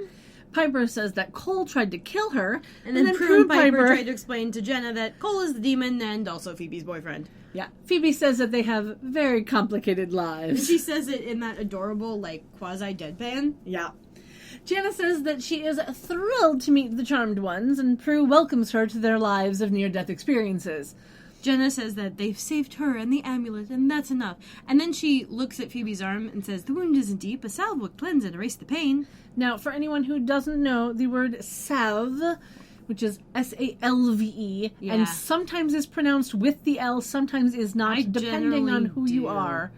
Piper says that Cole tried to kill her, And then Prue and Piper tried to explain to Jenna that Cole is the demon and also Phoebe's boyfriend. Yeah. Phoebe says that they have very complicated And lives. she says it in that adorable, like, quasi-deadpan. Yeah. Jenna says that she is thrilled to meet the Charmed Ones, and Prue welcomes her to their lives of near-death experiences. Jenna says that they've saved her and the amulet, and that's enough. And then she looks at Phoebe's arm and says, the wound isn't deep, a salve will cleanse and erase the pain. Now, for anyone who doesn't know, the word salve, which is S-A-L-V-E, Yeah. and sometimes is pronounced with the L, sometimes is not, depending on who you are.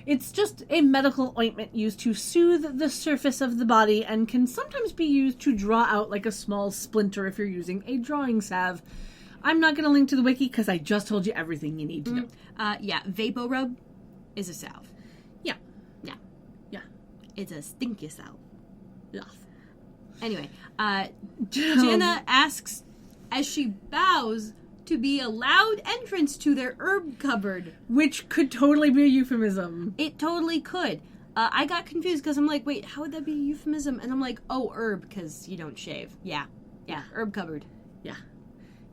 It's just a medical ointment used to soothe the surface of the body and can sometimes be used to draw out like a small splinter if you're using a drawing salve. I'm not going to link to the wiki because I just told you everything you need to know. Yeah, VapoRub is a salve. Yeah. Yeah. Yeah. It's a stinky salve. Yes. Anyway, Jenna asks, as she bows, to be allowed entrance to their herb cupboard. Which could totally be a euphemism. It totally could. I got confused because I'm like, wait, how would that be a euphemism? And I'm like, oh, herb, because you don't shave. Yeah, herb cupboard. Yeah.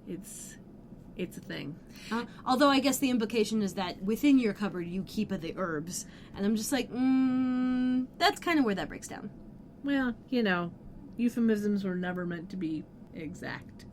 It's a thing. Although I guess the implication is that within your cupboard you keep the herbs. And I'm just like, that's kind of where that breaks down. Well, euphemisms were never meant to be exact.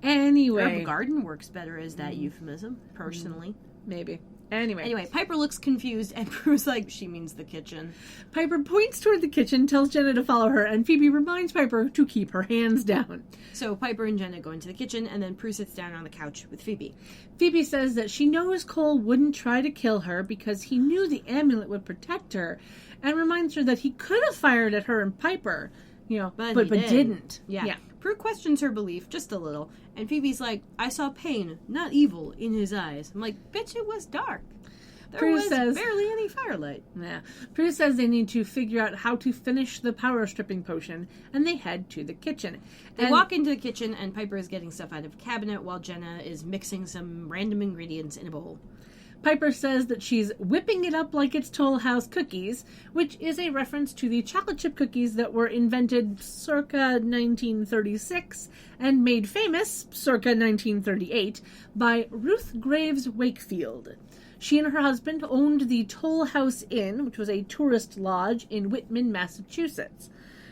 Anyway. Herb garden works better as that euphemism, personally. Maybe. Anyway, Piper looks confused, and Prue's like, she means the kitchen. Piper points toward the kitchen, tells Jenna to follow her, and Phoebe reminds Piper to keep her hands down. So Piper and Jenna go into the kitchen, and then Prue sits down on the couch with Phoebe. Phoebe says that she knows Cole wouldn't try to kill her because he knew the amulet would protect her, and reminds her that he could have fired at her and Piper, but didn't. Yeah. Prue questions her belief just a little, and Phoebe's like, I saw pain, not evil, in his eyes. I'm like, bitch, it was dark. There was barely any firelight. Yeah. Prue says they need to figure out how to finish the power stripping potion, and they head to the kitchen. They walk into the kitchen, and Piper is getting stuff out of a cabinet while Jenna is mixing some random ingredients in a bowl. Piper says that she's whipping it up like it's Toll House cookies, which is a reference to the chocolate chip cookies that were invented circa 1936 and made famous circa 1938 by Ruth Graves Wakefield. She and her husband owned the Toll House Inn, which was a tourist lodge in Whitman, Massachusetts.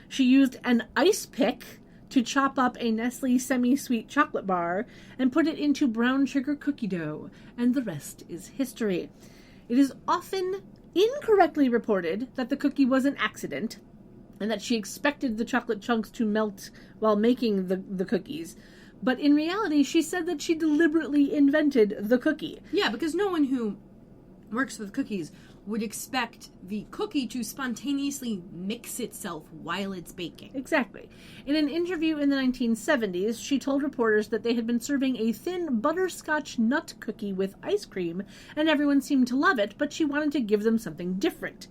She used an ice pick to chop up a Nestle semi-sweet chocolate bar and put it into brown sugar cookie dough, and the rest is history. It is often incorrectly reported that the cookie was an accident and that she expected the chocolate chunks to melt while making the cookies. But in reality, she said that she deliberately invented the cookie. Yeah, because no one who works with cookies would expect the cookie to spontaneously mix itself while it's baking. Exactly. In an interview in the 1970s, she told reporters that they had been serving a thin butterscotch nut cookie with ice cream, and everyone seemed to love it, but she wanted to give them something different.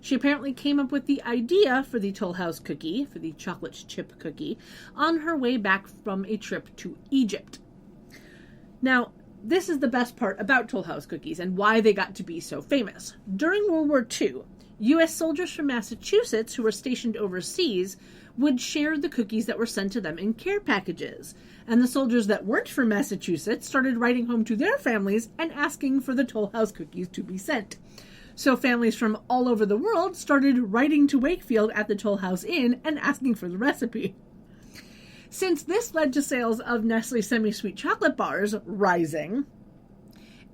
She apparently came up with the idea for the Toll House cookie, for the chocolate chip cookie, on her way back from a trip to Egypt. Now, this is the best part about Toll House cookies and why they got to be so famous. During World War II, U.S. soldiers from Massachusetts who were stationed overseas would share the cookies that were sent to them in care packages. And the soldiers that weren't from Massachusetts started writing home to their families and asking for the Toll House cookies to be sent. So families from all over the world started writing to Wakefield at the Toll House Inn and asking for the recipe. Since this led to sales of Nestle semi-sweet chocolate bars rising,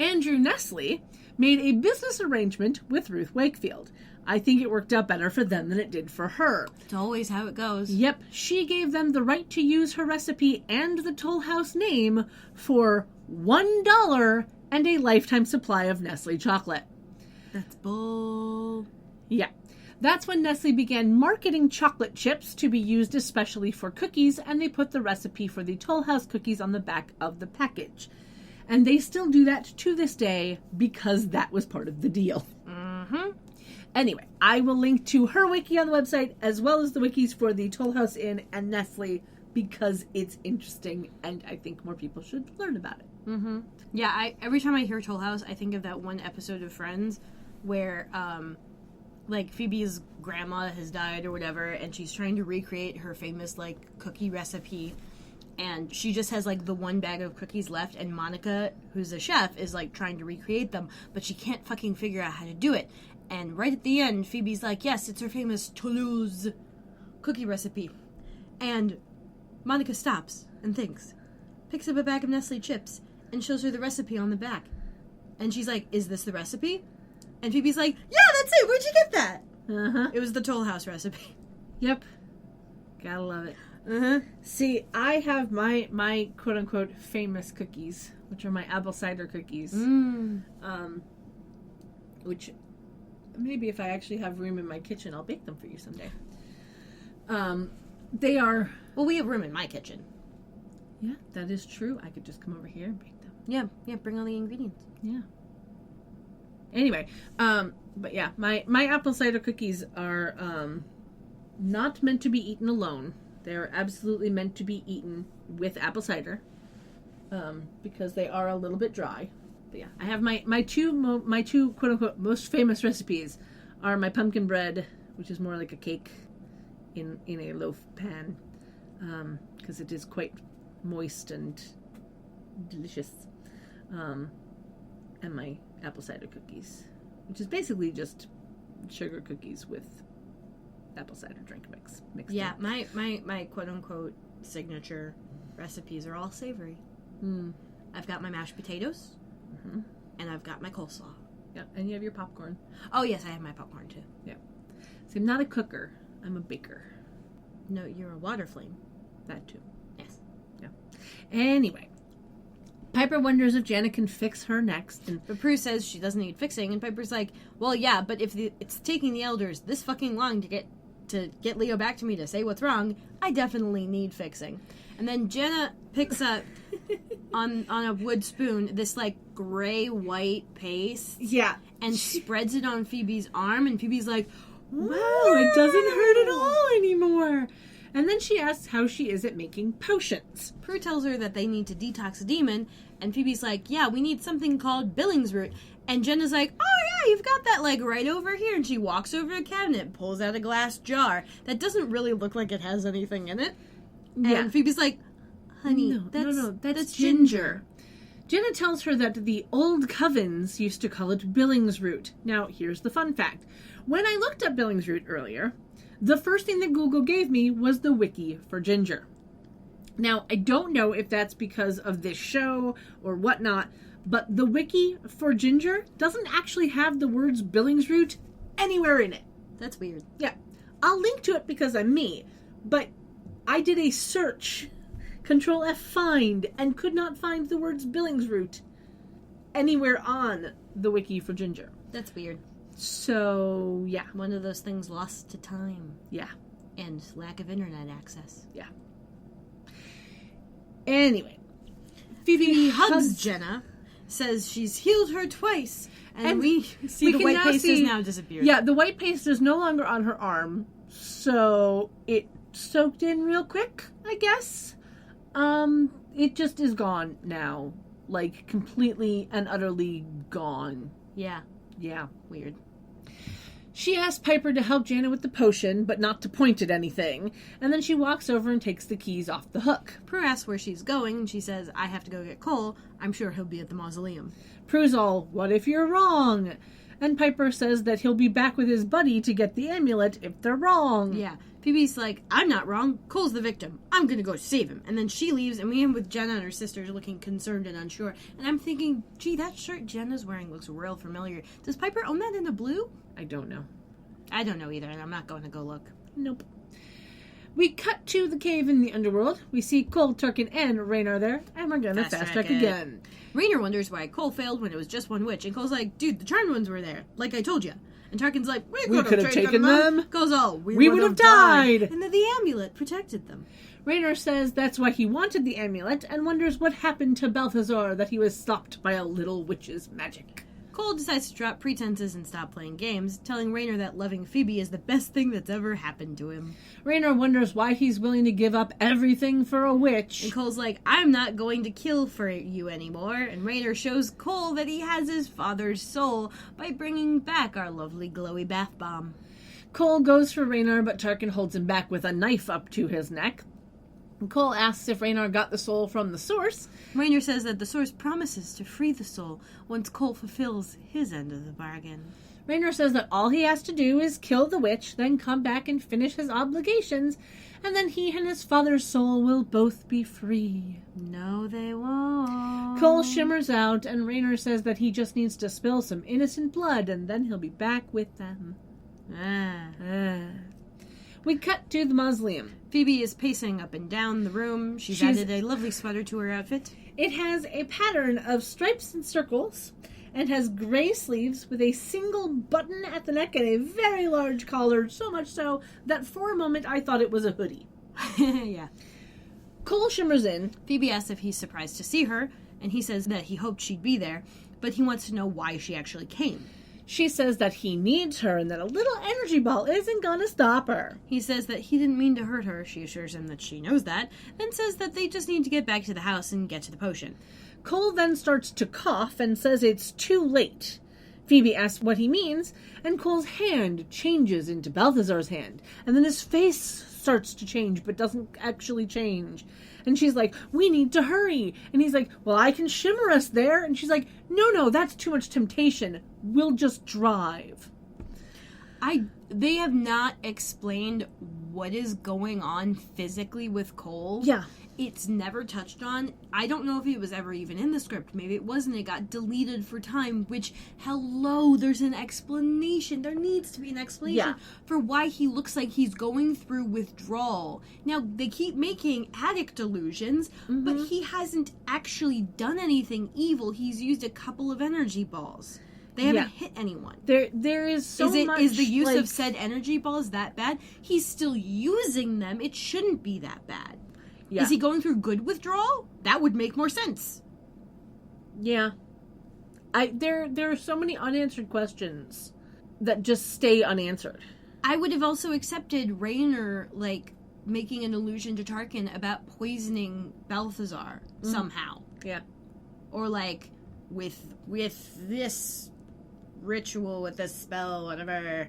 Andrew Nestle made a business arrangement with Ruth Wakefield. I think it worked out better for them than it did for her. It's always how it goes. Yep, she gave them the right to use her recipe and the Toll House name for $1 and a lifetime supply of Nestle chocolate. That's bull. Yeah. That's when Nestle began marketing chocolate chips to be used especially for cookies, and they put the recipe for the Toll House cookies on the back of the package. And they still do that to this day because that was part of the deal. Mm-hmm. Anyway, I will link to her wiki on the website as well as the wikis for the Toll House Inn and Nestle because it's interesting, and I think more people should learn about it. Mm-hmm. Yeah, every time I hear Toll House, I think of that one episode of Friends where, like, Phoebe's grandma has died or whatever, and she's trying to recreate her famous, like, cookie recipe, and she just has, like, the one bag of cookies left, and Monica, who's a chef, is, like, trying to recreate them, but she can't fucking figure out how to do it. And right at the end, Phoebe's like, yes, it's her famous Toulouse cookie recipe. And Monica stops and thinks, picks up a bag of Nestle chips, and shows her the recipe on the back. And she's like, is this the recipe? And Phoebe's like, yeah, that's it. Where'd you get that? Uh-huh. It was the Toll House recipe. Yep. Gotta love it. Uh-huh. See, I have my quote-unquote famous cookies, which are my apple cider cookies. Which maybe if I actually have room in my kitchen, I'll bake them for you someday. They are... Well, we have room in my kitchen. Yeah, that is true. I could just come over here and bake them. Yeah, bring all the ingredients. Yeah. Anyway, but yeah, my apple cider cookies are not meant to be eaten alone. They're absolutely meant to be eaten with apple cider, because they are a little bit dry. But yeah, I have my two quote unquote most famous recipes are my pumpkin bread, which is more like a cake in a loaf pan, because it is quite moist and delicious, and my apple cider cookies, which is basically just sugar cookies with apple cider drink mixed Yeah, in. my quote-unquote signature recipes are all savory. I've got my mashed potatoes, and I've got my coleslaw. Yeah, and you have your popcorn. Oh, yes, I have my popcorn, too. Yeah. See, I'm not a cooker. I'm a baker. No, you're a water flame. That too. Yes. Yeah. Anyway, Piper wonders if Janet can fix her next, and But Prue says she doesn't need fixing, and Piper's like, well, yeah, but if it's taking the elders this fucking long to get Leo back to me to say what's wrong, I definitely need fixing. And then Jenna picks up on a wood spoon this, like, gray-white paste. yeah, And spreads it on Phoebe's arm, and Phoebe's like, wow, it doesn't hurt at all anymore. And then she asks how she is at making potions. Prue tells her that they need to detox a demon, and Phoebe's like, yeah, we need something called Billings root. And Jenna's like, oh yeah, you've got that, like, right over here. And she walks over to a cabinet, pulls out a glass jar that doesn't really look like it has anything in it. Yeah. And Phoebe's like, honey, No, that's ginger. Jenna tells her that the old covens used to call it Billings root. Now, here's the fun fact. When I looked up Billings root earlier, the first thing that Google gave me was the wiki for ginger. Now, I don't know if that's because of this show or whatnot, but the wiki for ginger doesn't actually have the words Billings root anywhere in it. That's weird. Yeah, I'll link to it because I'm me, but I did a search, Control F find, and could not find the words Billings root anywhere on the wiki for ginger. That's weird. So, yeah. One of those things lost to time. Yeah. And lack of internet access. Yeah. Anyway. Phoebe hugs Jenna, says she's healed her twice, and we see the white paste has now disappeared. Yeah, the white paste is no longer on her arm, so it soaked in real quick, I guess. It just is gone now. Like, completely and utterly gone. Yeah. Yeah. Weird. She asks Piper to help Janet with the potion, but not to point at anything, and then she walks over and takes the keys off the hook. Prue asks where she's going, and she says, I have to go get Cole. I'm sure he'll be at the mausoleum. Prue's all, what if you're wrong? And Piper says that he'll be back with his buddy to get the amulet if they're wrong. Yeah. Phoebe's like, I'm not wrong. Cole's the victim. I'm gonna go save him. And then she leaves, and we end with Jenna and her sisters looking concerned and unsure. And I'm thinking, gee, that shirt Jenna's wearing looks real familiar. Does Piper own that in the blue? I don't know. I don't know either, and I'm not going to go look. Nope. We cut to the cave in the underworld. We see Cole, Tarkin, and Raynar there, and we're gonna fast track again. Raynar wonders why Cole failed when it was just one witch, and Cole's like, dude, the charmed ones were there, like I told you. And Tarkin's like, we could have taken them. Goes all, we would have died. And then the amulet protected them. Raynar says that's why he wanted the amulet, and wonders what happened to Balthazar that he was stopped by a little witch's magic. Cole decides to drop pretenses and stop playing games, telling Raynor that loving Phoebe is the best thing that's ever happened to him. Raynor wonders why he's willing to give up everything for a witch. And Cole's like, I'm not going to kill for you anymore. And Raynor shows Cole that he has his father's soul by bringing back our lovely glowy bath bomb. Cole goes for Raynor, but Tarkin holds him back with a knife up to his neck. Cole asks if Raynor got the soul from the Source. Raynor says that the Source promises to free the soul once Cole fulfills his end of the bargain. Raynor says that all he has to do is kill the witch, then come back and finish his obligations, and then he and his father's soul will both be free. No, they won't. Cole shimmers out, and Raynor says that he just needs to spill some innocent blood, and then he'll be back with them. We cut to the mausoleum. Phoebe is pacing up and down the room. She's added a lovely sweater to her outfit. It has a pattern of stripes and circles, and has gray sleeves with a single button at the neck and a very large collar, so much so that for a moment I thought it was a hoodie. Yeah. Cole shimmers in. Phoebe asks if he's surprised to see her, and he says that he hoped she'd be there, but he wants to know why she actually came. She says that he needs her and that a little energy ball isn't gonna stop her. He says that he didn't mean to hurt her. She assures him that she knows that, then says that they just need to get back to the house and get to the potion. Cole then starts to cough and says it's too late. Phoebe asks what he means, and Cole's hand changes into Balthazar's hand, and then his face starts to change but doesn't actually change. And she's like, we need to hurry. And he's like, well, I can shimmer us there. And she's like, no, that's too much temptation. We'll just drive. They have not explained what is going on physically with Cole. Yeah. It's never touched on. I don't know if it was ever even in the script. Maybe it wasn't. It got deleted for time, which, hello, there's an explanation. There needs to be an explanation for why he looks like he's going through withdrawal. Now, they keep making addict illusions, but he hasn't actually done anything evil. He's used a couple of energy balls. They haven't hit anyone. There is so much... Is the use of said energy balls that bad? He's still using them. It shouldn't be that bad. Yeah. Is he going through good withdrawal? That would make more sense. Yeah. There are so many unanswered questions that just stay unanswered. I would have also accepted Raynor, making an allusion to Tarkin about poisoning Balthazar somehow. Yeah. Or, with this ritual, with this spell, whatever,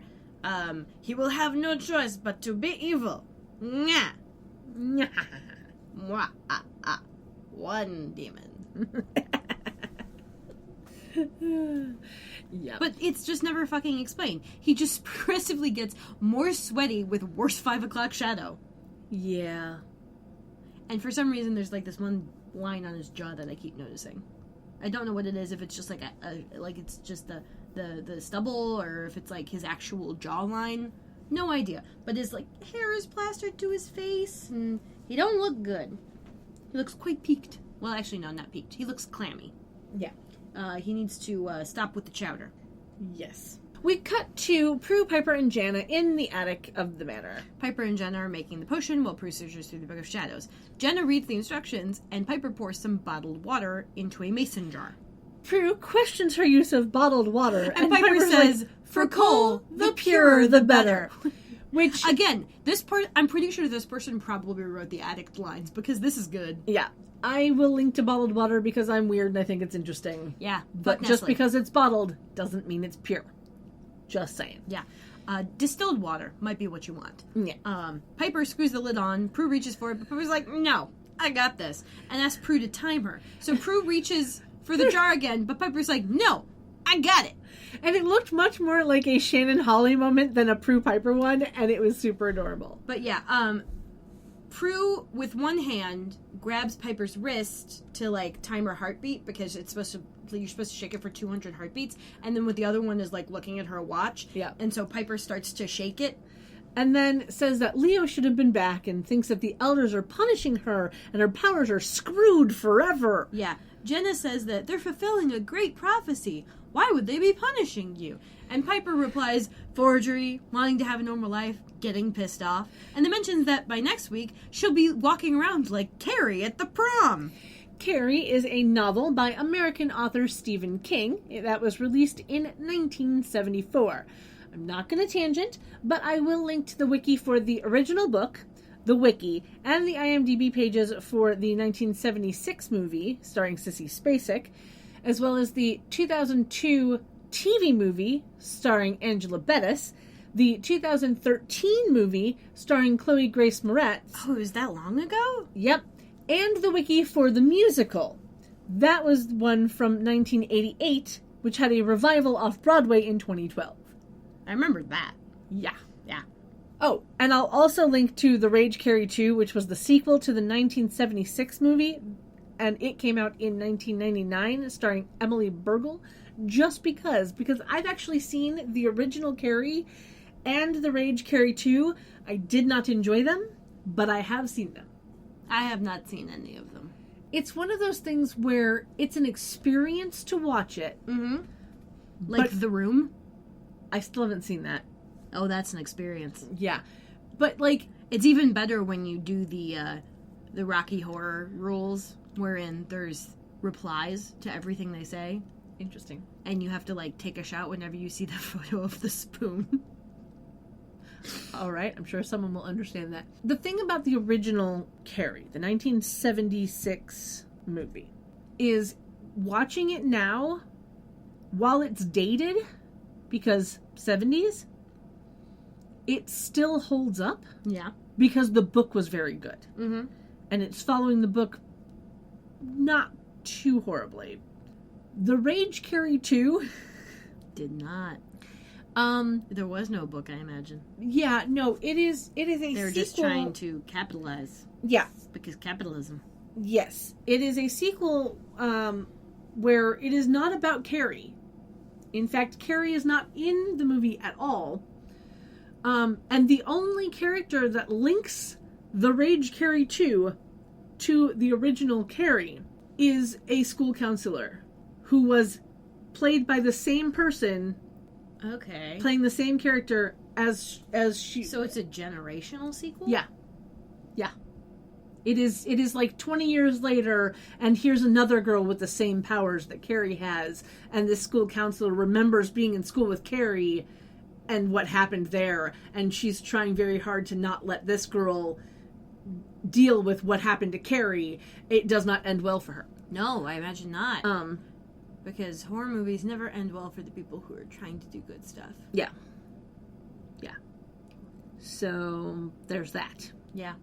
he will have no choice but to be evil. Nyah. Mwah, one demon. Yeah. But it's just never fucking explained. He just progressively gets more sweaty with worse 5 o'clock shadow. Yeah. And for some reason, there's this one line on his jaw that I keep noticing. I don't know what it is. If it's just it's just the stubble, or if it's his actual jawline. No idea. But his hair is plastered to his face, and he don't look good. He looks quite peaked. Well, actually, no, not peaked. He looks clammy. Yeah. He needs to stop with the chowder. Yes. We cut to Prue, Piper, and Jana in the attic of the manor. Piper and Jenna are making the potion while Prue searches through the Book of Shadows. Jenna reads the instructions, and Piper pours some bottled water into a mason jar. Prue questions her use of bottled water, and Piper says, "For Cole, the purer the better." Which, again, I'm pretty sure this person probably wrote the addict lines, because this is good. Yeah. I will link to bottled water because I'm weird and I think it's interesting. Yeah. But just because it's bottled doesn't mean it's pure. Just saying. Yeah. Distilled water might be what you want. Yeah. Piper screws the lid on. Prue reaches for it, but Piper's like, "No, I got this," and asks Prue to time her. So Prue reaches for the jar again, but Piper's like, "No, I got it." And it looked much more like a Shannon Holly moment than a Prue Piper one, and it was super adorable. But yeah, Prue, with one hand, grabs Piper's wrist to, time her heartbeat, because you're supposed to shake it for 200 heartbeats, and then with the other one is, looking at her watch. Yeah. And so Piper starts to shake it. And then says that Leo should have been back, and thinks that the elders are punishing her, and her powers are screwed forever. Yeah. Jenna says that they're fulfilling a great prophecy. Why would they be punishing you? And Piper replies, forgery, wanting to have a normal life, getting pissed off. And then mentions that by next week, she'll be walking around like Carrie at the prom. Carrie is a novel by American author Stephen King that was released in 1974. I'm not going to tangent, but I will link to the wiki for the original book, the wiki, and the IMDb pages for the 1976 movie starring Sissy Spacek, as well as the 2002 TV movie starring Angela Bettis, the 2013 movie starring Chloe Grace Moretz. Oh, is that long ago? Yep. And the wiki for the musical. That was one from 1988, which had a revival off Broadway in 2012. I remember that. Yeah. Yeah. Oh, and I'll also link to The Rage Carrie 2, which was the sequel to the 1976 movie, and it came out in 1999, starring Emily Bergel, just because I've actually seen the original Carrie and The Rage Carrie 2. I did not enjoy them, but I have seen them. I have not seen any of them. It's one of those things where it's an experience to watch it. Mm-hmm. Like The Room? I still haven't seen that. Oh, that's an experience. Yeah. But, like... It's even better when you do the Rocky Horror rules, wherein there's replies to everything they say. Interesting. And you have to, like, take a shot whenever you see the photo of the spoon. All right, I'm sure someone will understand that. The thing about the original Carrie, the 1976 movie, is watching it now, while it's dated, because 70s, it still holds up. Yeah. Because the book was very good. Mm-hmm. And it's following the book not too horribly. The Rage Carrie 2... Did not. There was no book, I imagine. Yeah, no, it is a sequel. They're just trying to capitalize. Yeah. Because capitalism. Yes. It is a sequel where it is not about Carrie. In fact, Carrie is not in the movie at all. And the only character that links The Rage Carrie 2 to the original Carrie is a school counselor who was played by the same person. Okay. Playing the same character as she. So it's a generational sequel? Yeah. Yeah. It is like 20 years later, and here's another girl with the same powers that Carrie has, and this school counselor remembers being in school with Carrie and what happened there, and she's trying very hard to not let this girl deal with what happened to Carrie. It does not end well for her. No, I imagine not. Because horror movies never end well for the people who are trying to do good stuff. Yeah. Yeah. So, there's that. Yeah.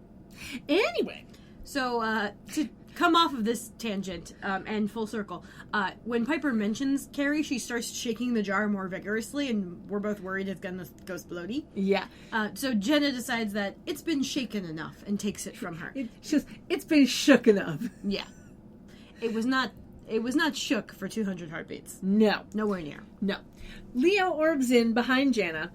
Anyway. So, to come off of this tangent, and full circle, when Piper mentions Carrie, she starts shaking the jar more vigorously, and we're both worried it's gonna go splody. Yeah. So Jenna decides that it's been shaken enough and takes it from her. It's been shook enough. Yeah. It was not shook for 200 heartbeats. No. Nowhere near. No. Leo orbs in behind Jana.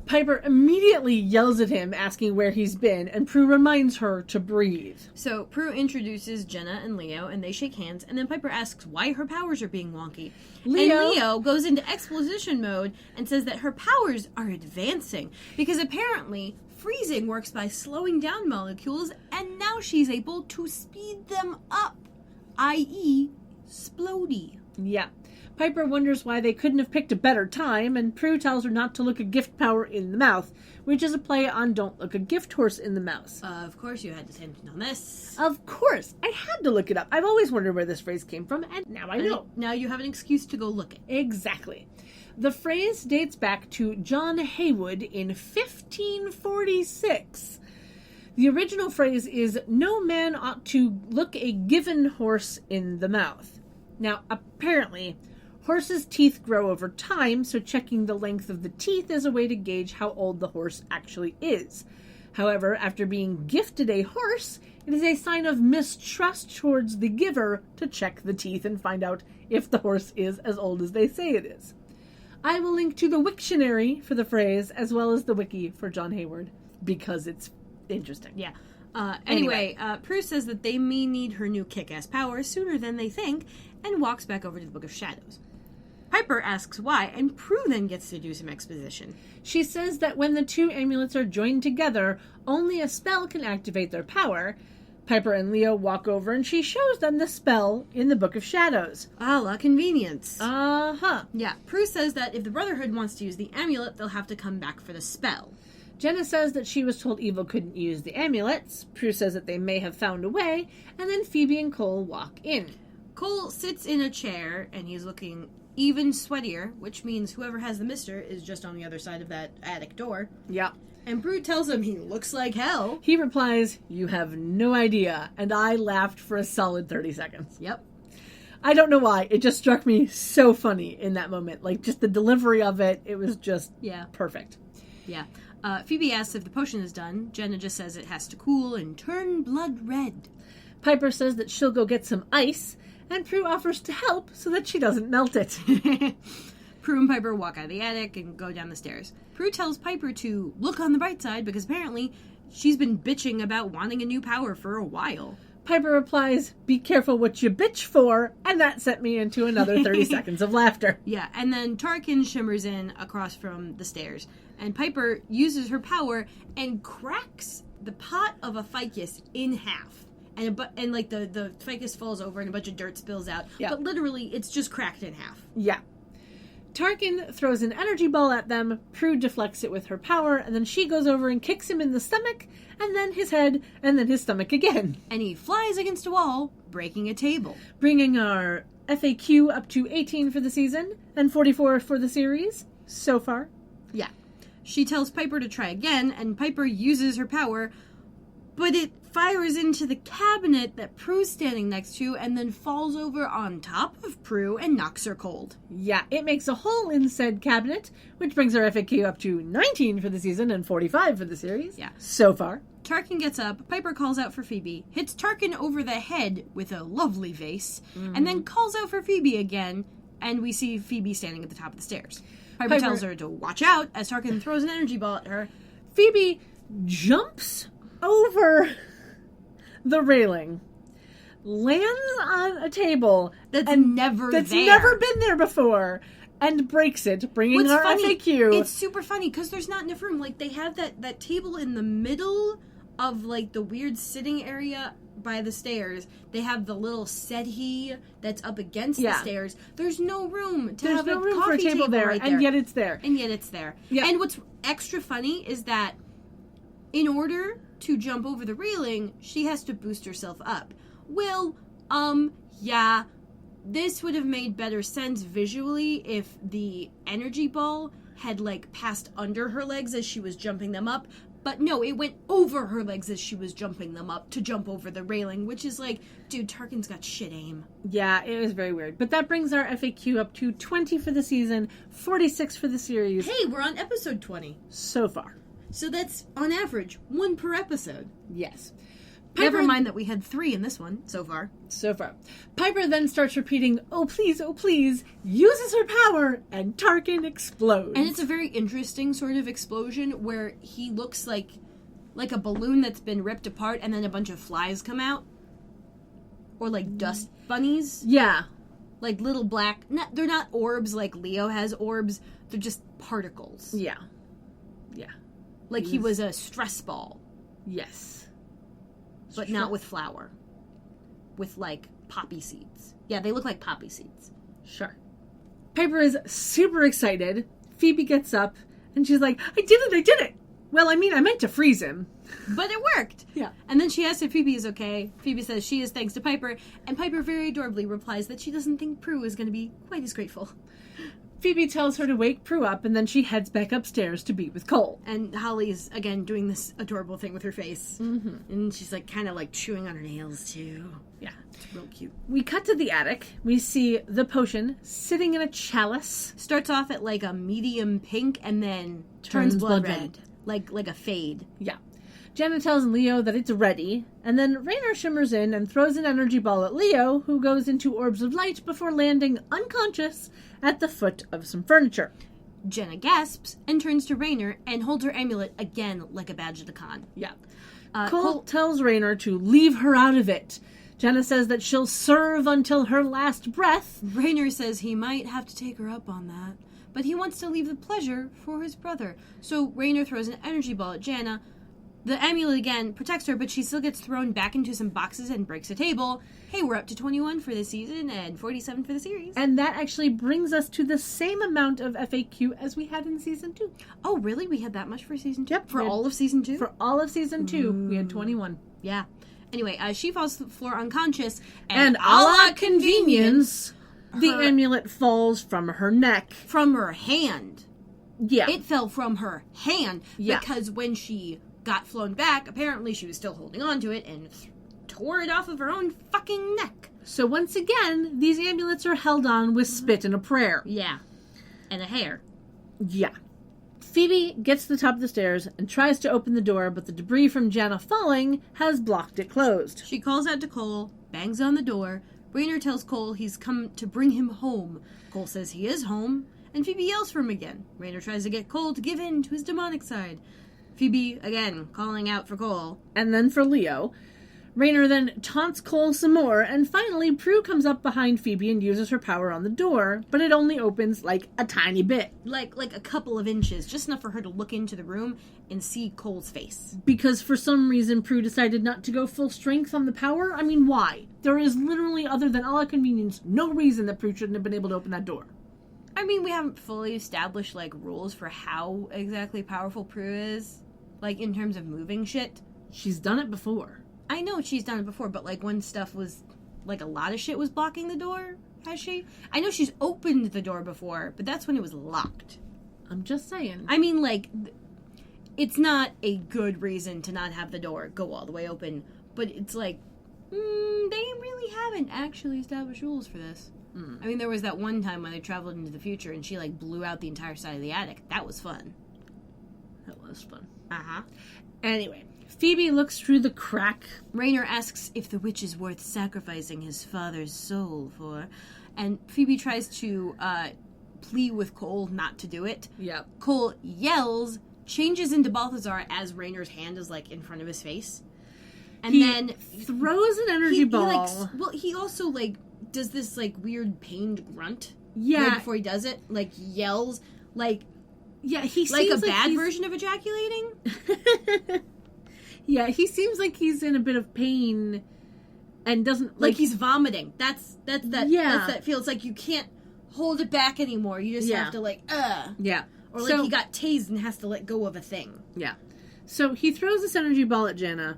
Piper immediately yells at him, asking where he's been, and Prue reminds her to breathe. So Prue introduces Jenna and Leo, and they shake hands, and then Piper asks why her powers are being wonky. And Leo goes into exposition mode and says that her powers are advancing, because apparently freezing works by slowing down molecules, and now she's able to speed them up, i.e., splody. Yeah. Piper wonders why they couldn't have picked a better time, and Prue tells her not to look a gift power in the mouth, which is a play on don't look a gift horse in the mouth. Of course you had attention on this. Of course. I had to look it up. I've always wondered where this phrase came from, and now I know. Now you have an excuse to go look it. Exactly. The phrase dates back to John Haywood in 1546. The original phrase is, no man ought to look a given horse in the mouth. Now, apparently, horses' teeth grow over time, so checking the length of the teeth is a way to gauge how old the horse actually is. However, after being gifted a horse, it is a sign of mistrust towards the giver to check the teeth and find out if the horse is as old as they say it is. I will link to the Wiktionary for the phrase, as well as the wiki for John Hayward, because it's interesting. Yeah. Anyway, Prue says that they may need her new kick-ass powers sooner than they think, and walks back over to the Book of Shadows. Piper asks why, and Prue then gets to do some exposition. She says that when the two amulets are joined together, only a spell can activate their power, Piper and Leo walk over and she shows them the spell in the Book of Shadows. Ah, la convenience. Uh-huh. Yeah, Prue says that if the Brotherhood wants to use the amulet, they'll have to come back for the spell. Jenna says that she was told Evil couldn't use the amulets. Prue says that they may have found a way, and then Phoebe and Cole walk in. Cole sits in a chair, and he's looking even sweatier, which means whoever has the mister is just on the other side of that attic door. Yeah. And Prue tells him he looks like hell. He replies, "You have no idea," and I laughed for a solid 30 seconds. Yep. I don't know why. It just struck me so funny in that moment. Like, just the delivery of it, it was just perfect. Yeah. Phoebe asks if the potion is done. Jenna just says it has to cool and turn blood red. Piper says that she'll go get some ice, and Prue offers to help so that she doesn't melt it. Prue and Piper walk out of the attic and go down the stairs. Prue tells Piper to look on the bright side because apparently she's been bitching about wanting a new power for a while. Piper replies, "Be careful what you bitch for," and that sent me into another 30 seconds of laughter. Yeah, and then Tarkin shimmers in across from the stairs, and Piper uses her power and cracks the pot of a ficus in half. And like the ficus falls over and a bunch of dirt spills out. Yeah. But literally, it's just cracked in half. Yeah. Tarkin throws an energy ball at them. Prue deflects it with her power, and then she goes over and kicks him in the stomach, and then his head, and then his stomach again. And he flies against a wall, breaking a table. Bringing our FAQ up to 18 for the season, and 44 for the series, so far. Yeah. She tells Piper to try again, and Piper uses her power, but it fires into the cabinet that Prue's standing next to and then falls over on top of Prue and knocks her cold. Yeah, it makes a hole in said cabinet, which brings our FAQ up to 19 for the season and 45 for the series. Yeah. So far. Tarkin gets up, Piper calls out for Phoebe, hits Tarkin over the head with a lovely vase, and then calls out for Phoebe again, and we see Phoebe standing at the top of the stairs. Piper tells her to watch out as Tarkin throws an energy ball at her. Phoebe jumps over the railing, lands on a table that's never been there before, and breaks it, bringing What's our funny, FAQ. It's super funny because there's not enough room. Like, they have that table in the middle of like the weird sitting area by the stairs. They have the little settee that's up against the stairs. There's no room to have a coffee for a table there, right and yet it's there. Yeah. And what's extra funny is that in order to jump over the railing, she has to boost herself up. Well, yeah, this would have made better sense visually if the energy ball had, like, passed under her legs as she was jumping them up. But no, it went over her legs as she was jumping them up to jump over the railing, which is like, dude, Tarkin's got shit aim. Yeah, it was very weird. But that brings our FAQ up to 20 for the season, 46 for the series. Hey, we're on episode 20. So far. So that's, on average, 1 per episode. Yes. Never mind that we had 3 in this one so far. Piper then starts repeating, oh please, uses her power, and Tarkin explodes. And it's a very interesting sort of explosion where he looks like a balloon that's been ripped apart and then a bunch of flies come out. Or like dust bunnies. Yeah. Like little black, they're not orbs like Leo has orbs, they're just particles. Yeah. Like he was a stress ball. Yes. But not with flour. With, like, poppy seeds. Yeah, they look like poppy seeds. Sure. Piper is super excited. Phoebe gets up, and she's like, I did it! Well, I meant to freeze him. But it worked! Yeah. And then she asks if Phoebe is okay. Phoebe says she is thanks to Piper, and Piper very adorably replies that she doesn't think Prue is going to be quite as grateful. Phoebe tells her to wake Prue up, and then she heads back upstairs to be with Cole. And Holly's, again, doing this adorable thing with her face. Mm-hmm. And she's, like, kind of, like, chewing on her nails, too. Yeah. It's real cute. We cut to the attic. We see the potion sitting in a chalice. Starts off at, like, a medium pink, and then turns blood red. Like a fade. Yeah. Jenna tells Leo that it's ready, and then Raynor shimmers in and throws an energy ball at Leo, who goes into orbs of light before landing unconscious at the foot of some furniture. Jenna gasps and turns to Raynor and holds her amulet again like a badge of the con. Yeah. Cole tells Raynor to leave her out of it. Jenna says that she'll serve until her last breath. Raynor says he might have to take her up on that, but he wants to leave the pleasure for his brother. So Raynor throws an energy ball at Jenna, The amulet again protects her, but she still gets thrown back into some boxes and breaks a table. Hey, we're up to 21 for this season and 47 for the series. And that actually brings us to the same amount of FAQ as we had in season 2. Oh, really? We had that much for season 2? Yep. For all of season 2? For all of season 2, we had 21. Yeah. Anyway, she falls to the floor unconscious, And a la convenience, the her- amulet falls from her neck. from her hand. Yeah. It fell from her hand Yeah. because when she got flown back, apparently she was still holding on to it and tore it off of her own fucking neck. So once again, these amulets are held on with spit and a prayer. Yeah. And a hair. Yeah. Phoebe gets to the top of the stairs and tries to open the door, but the debris from Jana falling has blocked it closed. She calls out to Cole, bangs on the door. Raynor tells Cole he's come to bring him home. Cole says he is home, and Phoebe yells for him again. Raynor tries to get Cole to give in to his demonic side. Phoebe, again, calling out for Cole. And then for Leo. Raynor then taunts Cole some more, and finally Prue comes up behind Phoebe and uses her power on the door, but it only opens like a tiny bit. Like a couple of inches, just enough for her to look into the room and see Cole's face. Because for some reason Prue decided not to go full strength on the power. I mean, why? There is literally, other than a la convenience, no reason that Prue shouldn't have been able to open that door. I mean, we haven't fully established, like, rules for how exactly powerful Prue is. Like, in terms of moving shit. She's done it before. I know she's done it before, but, like, when stuff was... Like, a lot of shit was blocking the door, has she? I know she's opened the door before, but that's when it was locked. I'm just saying. I mean, like, it's not a good reason to not have the door go all the way open, but it's like, they really haven't actually established rules for this. I mean, there was that one time when they traveled into the future and she, like, blew out the entire side of the attic. That was fun. That was fun. Uh-huh. Anyway, Phoebe looks through the crack. Raynor asks if the witch is worth sacrificing his father's soul for, and Phoebe tries to plead with Cole not to do it. Yep. Cole yells, changes into Balthazar as Raynor's hand is, like, in front of his face. And He then throws an energy ball. he also, like, does this, like, weird pained grunt. Yeah. Right before he does it. Like, yells, like Yeah, he like seems a bad he's- version of ejaculating. Yeah, he seems like he's in a bit of pain and doesn't Like he's vomiting. That's that Yeah. that feels like you can't hold it back anymore. You just Yeah. have to, like, Yeah. Or like he got tased and has to let go of a thing. Yeah. So he throws this energy ball at Jana.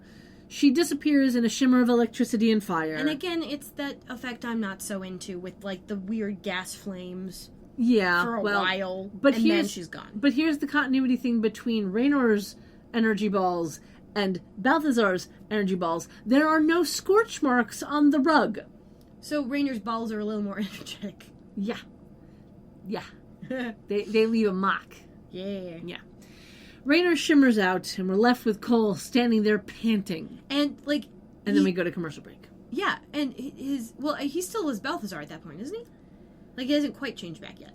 She disappears in a shimmer of electricity and fire. And again, it's that effect I'm not so into with, like, the weird gas flames yeah, for a while, but and then here's- she's gone. But here's the continuity thing between Raynor's energy balls and Balthazar's energy balls. There are no scorch marks on the rug. So Raynor's balls are a little more energetic. Yeah. Yeah. They leave a mark. Yeah. Yeah. Raynor shimmers out, and we're left with Cole standing there panting. And, like... And then we go to commercial break. Yeah, and his... Well, he still is Balthazar at that point, isn't he? Like, he hasn't quite changed back yet.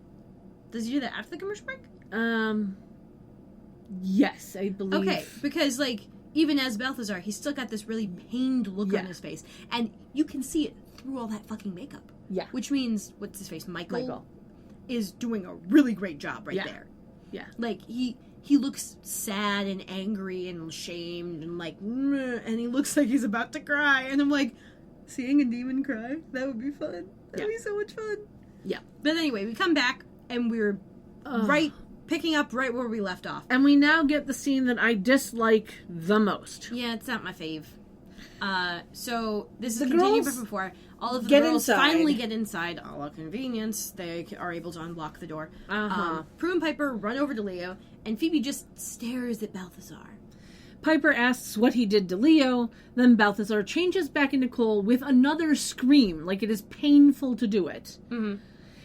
Does he do that after the commercial break? Yes, I believe. Okay, because, like, even as Balthazar, he's still got this really pained look Yeah. on his face. And you can see it through all that fucking makeup. Yeah. Which means, what's his face? Michael is doing a really great job right Yeah. there. Yeah. Like, he looks sad and angry and ashamed and, like, "Meh," and he looks like he's about to cry. And I'm like, seeing a demon cry? That would be fun. That'd be so much fun. Yeah. But anyway, we come back, and we're picking up right where we left off. And we now get the scene that I dislike the most. Yeah, it's not my fave. So this The is continuing girls from before. All of the get girls inside. finally get inside. A la convenience, they are able to unlock the door. Uh-huh. Prue and Piper run over to Leo, and Phoebe just stares at Balthazar. Piper asks what he did to Leo, then Balthazar changes back into Cole with another scream, like it is painful to do it. Mm-hmm.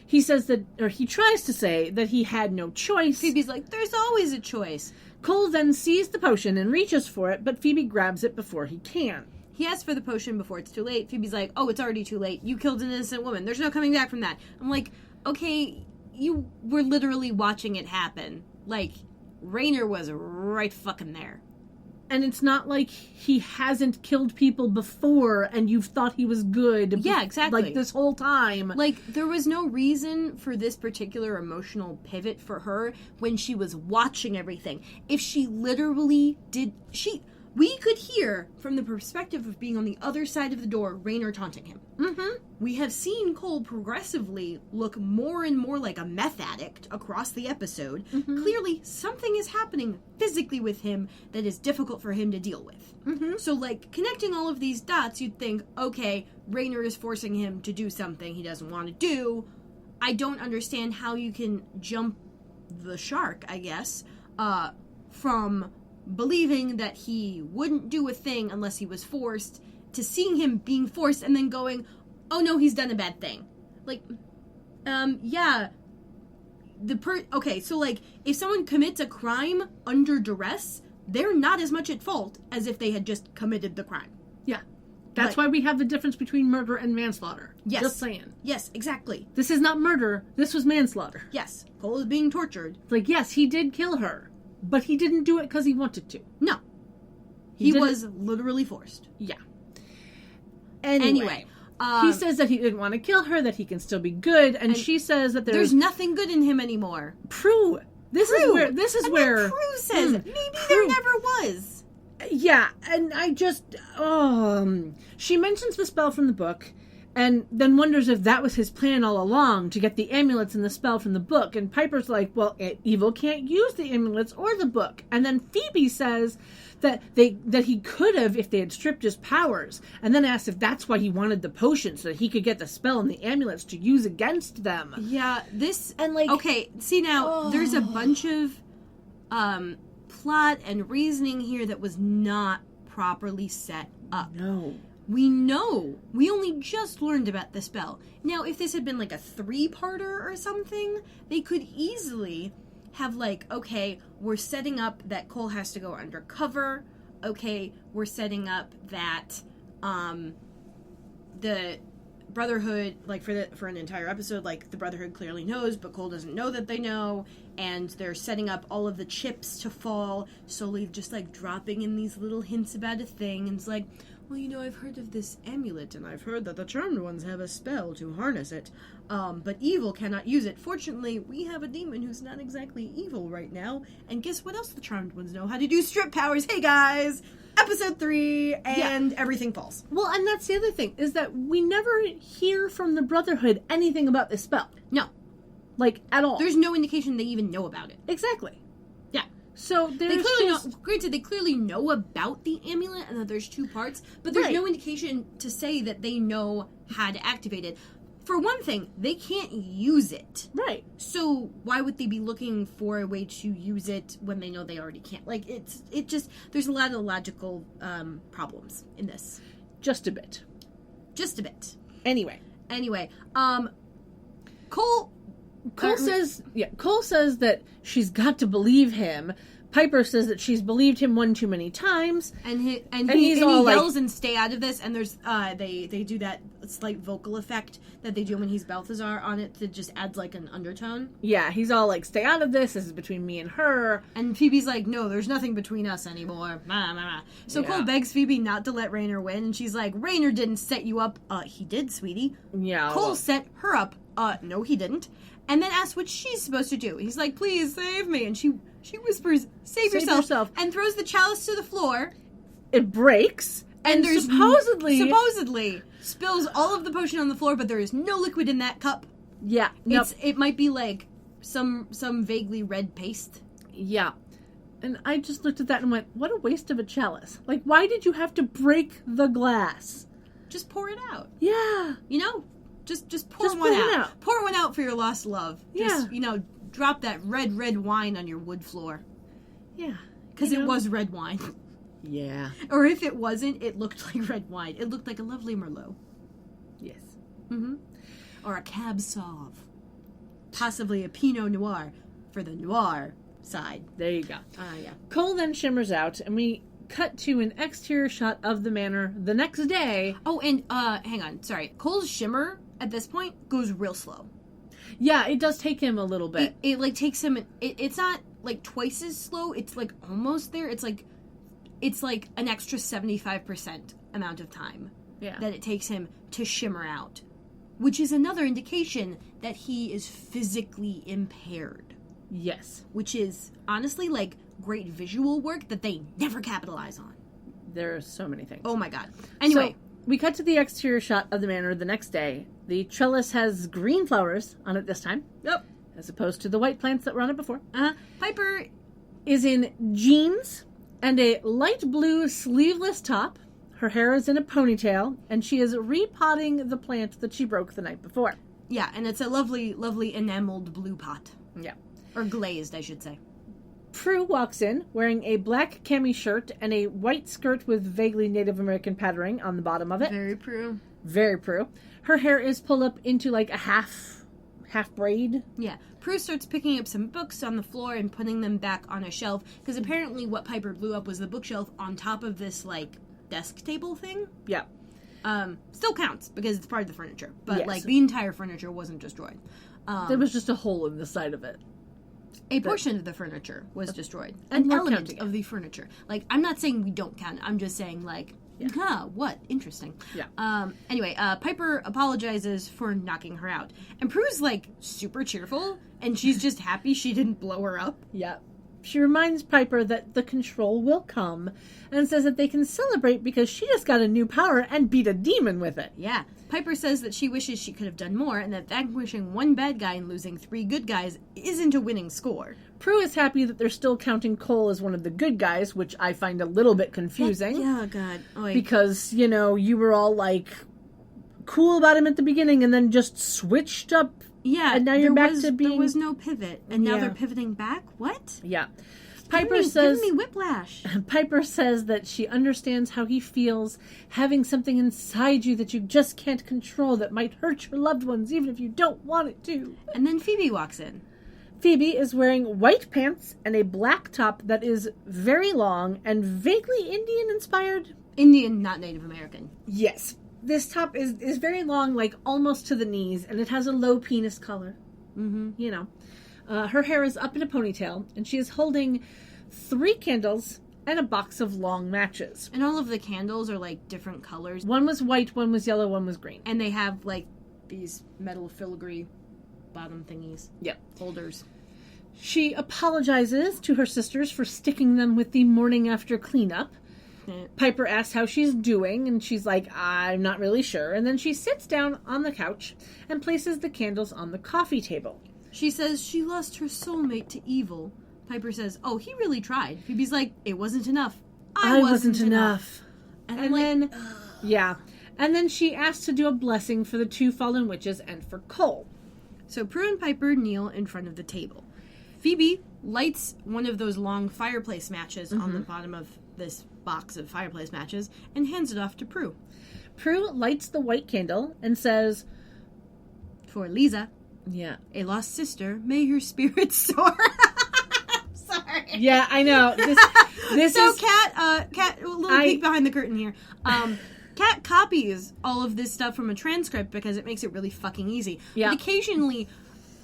He says that, or he tries to say that he had no choice. Phoebe's like, there's always a choice. Cole then sees the potion and reaches for it, but Phoebe grabs it before he can. He asks for the potion before it's too late. Phoebe's like, oh, it's already too late. You killed an innocent woman. There's no coming back from that. I'm like, okay, you were literally watching it happen. Like, Raynor was right fucking there. And it's not like he hasn't killed people before and you've thought he was good. Yeah, exactly. Like this whole time. Like, there was no reason for this particular emotional pivot for her when she was watching everything. If she literally did... we could hear, from the perspective of being on the other side of the door, Raynor taunting him. Mm-hmm. We have seen Cole progressively look more and more like a meth addict across the episode. Mm-hmm. Clearly, something is happening physically with him that is difficult for him to deal with. Mm-hmm. So, like, connecting all of these dots, you'd think, okay, Raynor is forcing him to do something he doesn't want to do. I don't understand how you can jump the shark, I guess, from believing that he wouldn't do a thing unless he was forced, to seeing him being forced and then going, oh no, he's done a bad thing. Like, yeah. Okay, so like, if someone commits a crime under duress, they're not as much at fault as if they had just committed the crime. Yeah. That's why we have the difference between murder and manslaughter. Yes. Just saying. Yes, exactly. This is not murder. This was manslaughter. Yes. Cole is being tortured. Like, yes, he did kill her, but he didn't do it because he wanted to. No. He was literally forced. Yeah. Anyway. He says that he didn't want to kill her, that he can still be good, and she says that there's nothing good in him anymore. Prue. This is where Prue says maybe there never was. Yeah, and I just she mentions the spell from the book and then wonders if that was his plan all along, to get the amulets and the spell from the book. And Piper's like, well, Evil can't use the amulets or the book. And then Phoebe says that he could have if they had stripped his powers, and then asks if that's why he wanted the potion, so that he could get the spell and the amulets to use against them. Yeah, this... And like... Okay, see now, there's a bunch of plot and reasoning here that was not properly set up. No. We know. We only just learned about the spell. Now, if this had been like a 3-parter or something, they could easily have like, okay, we're setting up that Cole has to go undercover. Okay, we're setting up that the Brotherhood, like for an entire episode, like the Brotherhood clearly knows, but Cole doesn't know that they know, and they're setting up all of the chips to fall, slowly just like dropping in these little hints about a thing, and it's like, well, you know, I've heard of this amulet, and I've heard that the Charmed Ones have a spell to harness it, but Evil cannot use it. Fortunately, we have a demon who's not exactly evil right now, and guess what else the Charmed Ones know how to do? Strip powers. Hey guys! Episode 3, and everything falls. Well, and that's the other thing, is that we never hear from the Brotherhood anything about this spell. No. Like, at all. There's no indication they even know about it. Exactly. Yeah. So there's granted, they clearly know about the amulet and that there's 2 parts, but there's no indication to say that they know how to activate it. For one thing, they can't use it. Right. So why would they be looking for a way to use it when they know they already can't? Like, there's a lot of logical problems in this. Just a bit. Just a bit. Anyway, Cole says that she's got to believe him. Piper says that she's believed him one too many times, and he yells like, and stay out of this. And there's they do that slight vocal effect that they do when he's Balthazar on it that just adds like an undertone. Yeah, he's all like, "Stay out of this. This is between me and her." And Phoebe's like, "No, there's nothing between us anymore." So Cole begs Phoebe not to let Raynor win, and she's like, "Raynor didn't set you up." He did, sweetie. Yeah. Cole set her up. No, he didn't. And then asks what she's supposed to do. He's like, "Please save me," and she whispers, "Save yourself," and throws the chalice to the floor. It breaks, and there's supposedly spills all of the potion on the floor, but there is no liquid in that cup. Yeah, it might be like some vaguely red paste. Yeah, and I just looked at that and went, "What a waste of a chalice! Like, why did you have to break the glass? Just pour it out." Yeah, you know, just pour one out. Pour one out for your lost love. Just, drop that red wine on your wood floor. Yeah. Because it was red wine. Yeah. Or if it wasn't, it looked like red wine. It looked like a lovely Merlot. Yes. Mm-hmm. Or a Cab Sauv. Possibly a Pinot Noir for the noir side. There you go. Yeah. Cole then shimmers out, and we cut to an exterior shot of the manor the next day. Oh, and hang on. Sorry. Cole's shimmer at this point goes real slow. Yeah, it does take him a little bit. It like takes him. It's not like twice as slow. It's like almost there. It's like an extra 75% amount of time that it takes him to shimmer out, which is another indication that he is physically impaired. Yes, which is honestly like great visual work that they never capitalize on. There are so many things. Oh my god. Anyway. So, we cut to the exterior shot of the manor the next day. The trellis has green flowers on it this time. Yep. As opposed to the white plants that were on it before. Piper is in jeans and a light blue sleeveless top. Her hair is in a ponytail, and she is repotting the plant that she broke the night before. Yeah, and it's a lovely, lovely enameled blue pot. Yeah. Or glazed, I should say. Prue walks in wearing a black cami shirt and a white skirt with vaguely Native American patterning on the bottom of it. Very Prue. Very Prue. Her hair is pulled up into like a half braid. Yeah. Prue starts picking up some books on the floor and putting them back on a shelf, because apparently what Piper blew up was the bookshelf on top of this, like, desk table thing. Yeah. Still counts, because it's part of the furniture. But, Yes. like, the entire furniture wasn't destroyed. There was just a hole in the side of it. A portion of the furniture was destroyed. And An we're element counting it. of the furniture. Like, I'm not saying we don't count it. I'm just saying, like, what? Interesting. Yeah. Anyway, Piper apologizes for knocking her out. And Prue's, like, super cheerful, and she's just happy she didn't blow her up. Yeah. She reminds Piper that the control will come and says that they can celebrate because she just got a new power and beat a demon with it. Yeah. Piper says that she wishes she could have done more, and that vanquishing one bad guy and losing 3 good guys isn't a winning score. Prue is happy that they're still counting Cole as one of the good guys, which I find a little bit confusing. Yeah, God. Oy. Because, you know, you were all, like, cool about him at the beginning and then just switched up. Yeah, and now you're back to being... There was no pivot, and now Yeah. they're pivoting back? What? Yeah. Giving me whiplash. Piper says that she understands how he feels having something inside you that you just can't control that might hurt your loved ones even if you don't want it to. And then Phoebe walks in. Phoebe is wearing white pants and a black top that is very long and vaguely Indian-inspired. Indian, not Native American. Yes. This top is very long, like almost to the knees, and it has a low penis color. Mm-hmm. You know. Her hair is up in a ponytail, and she is holding 3 candles and a box of long matches. And all of the candles are, like, different colors. One was white, one was yellow, one was green. And they have, like, these metal filigree bottom thingies. Yep. Holders. She apologizes to her sisters for sticking them with the morning after cleanup. Piper asks how she's doing, and she's like, I'm not really sure. And then she sits down on the couch and places the candles on the coffee table. She says she lost her soulmate to evil. Piper says, oh, he really tried. Phoebe's like, it wasn't enough. I wasn't enough. And then, yeah. And then she asks to do a blessing for the 2 fallen witches and for Cole. So Prue and Piper kneel in front of the table. Phoebe lights one of those long fireplace matches on the bottom of this box of fireplace matches and hands it off to Prue. Prue lights the white candle and says, For Lisa, yeah, a lost sister, may her spirit soar. Sorry. Yeah, I know. This so is... Kat, a little peek behind the curtain here. Kat copies all of this stuff from a transcript because it makes it really fucking easy. Yeah. But occasionally,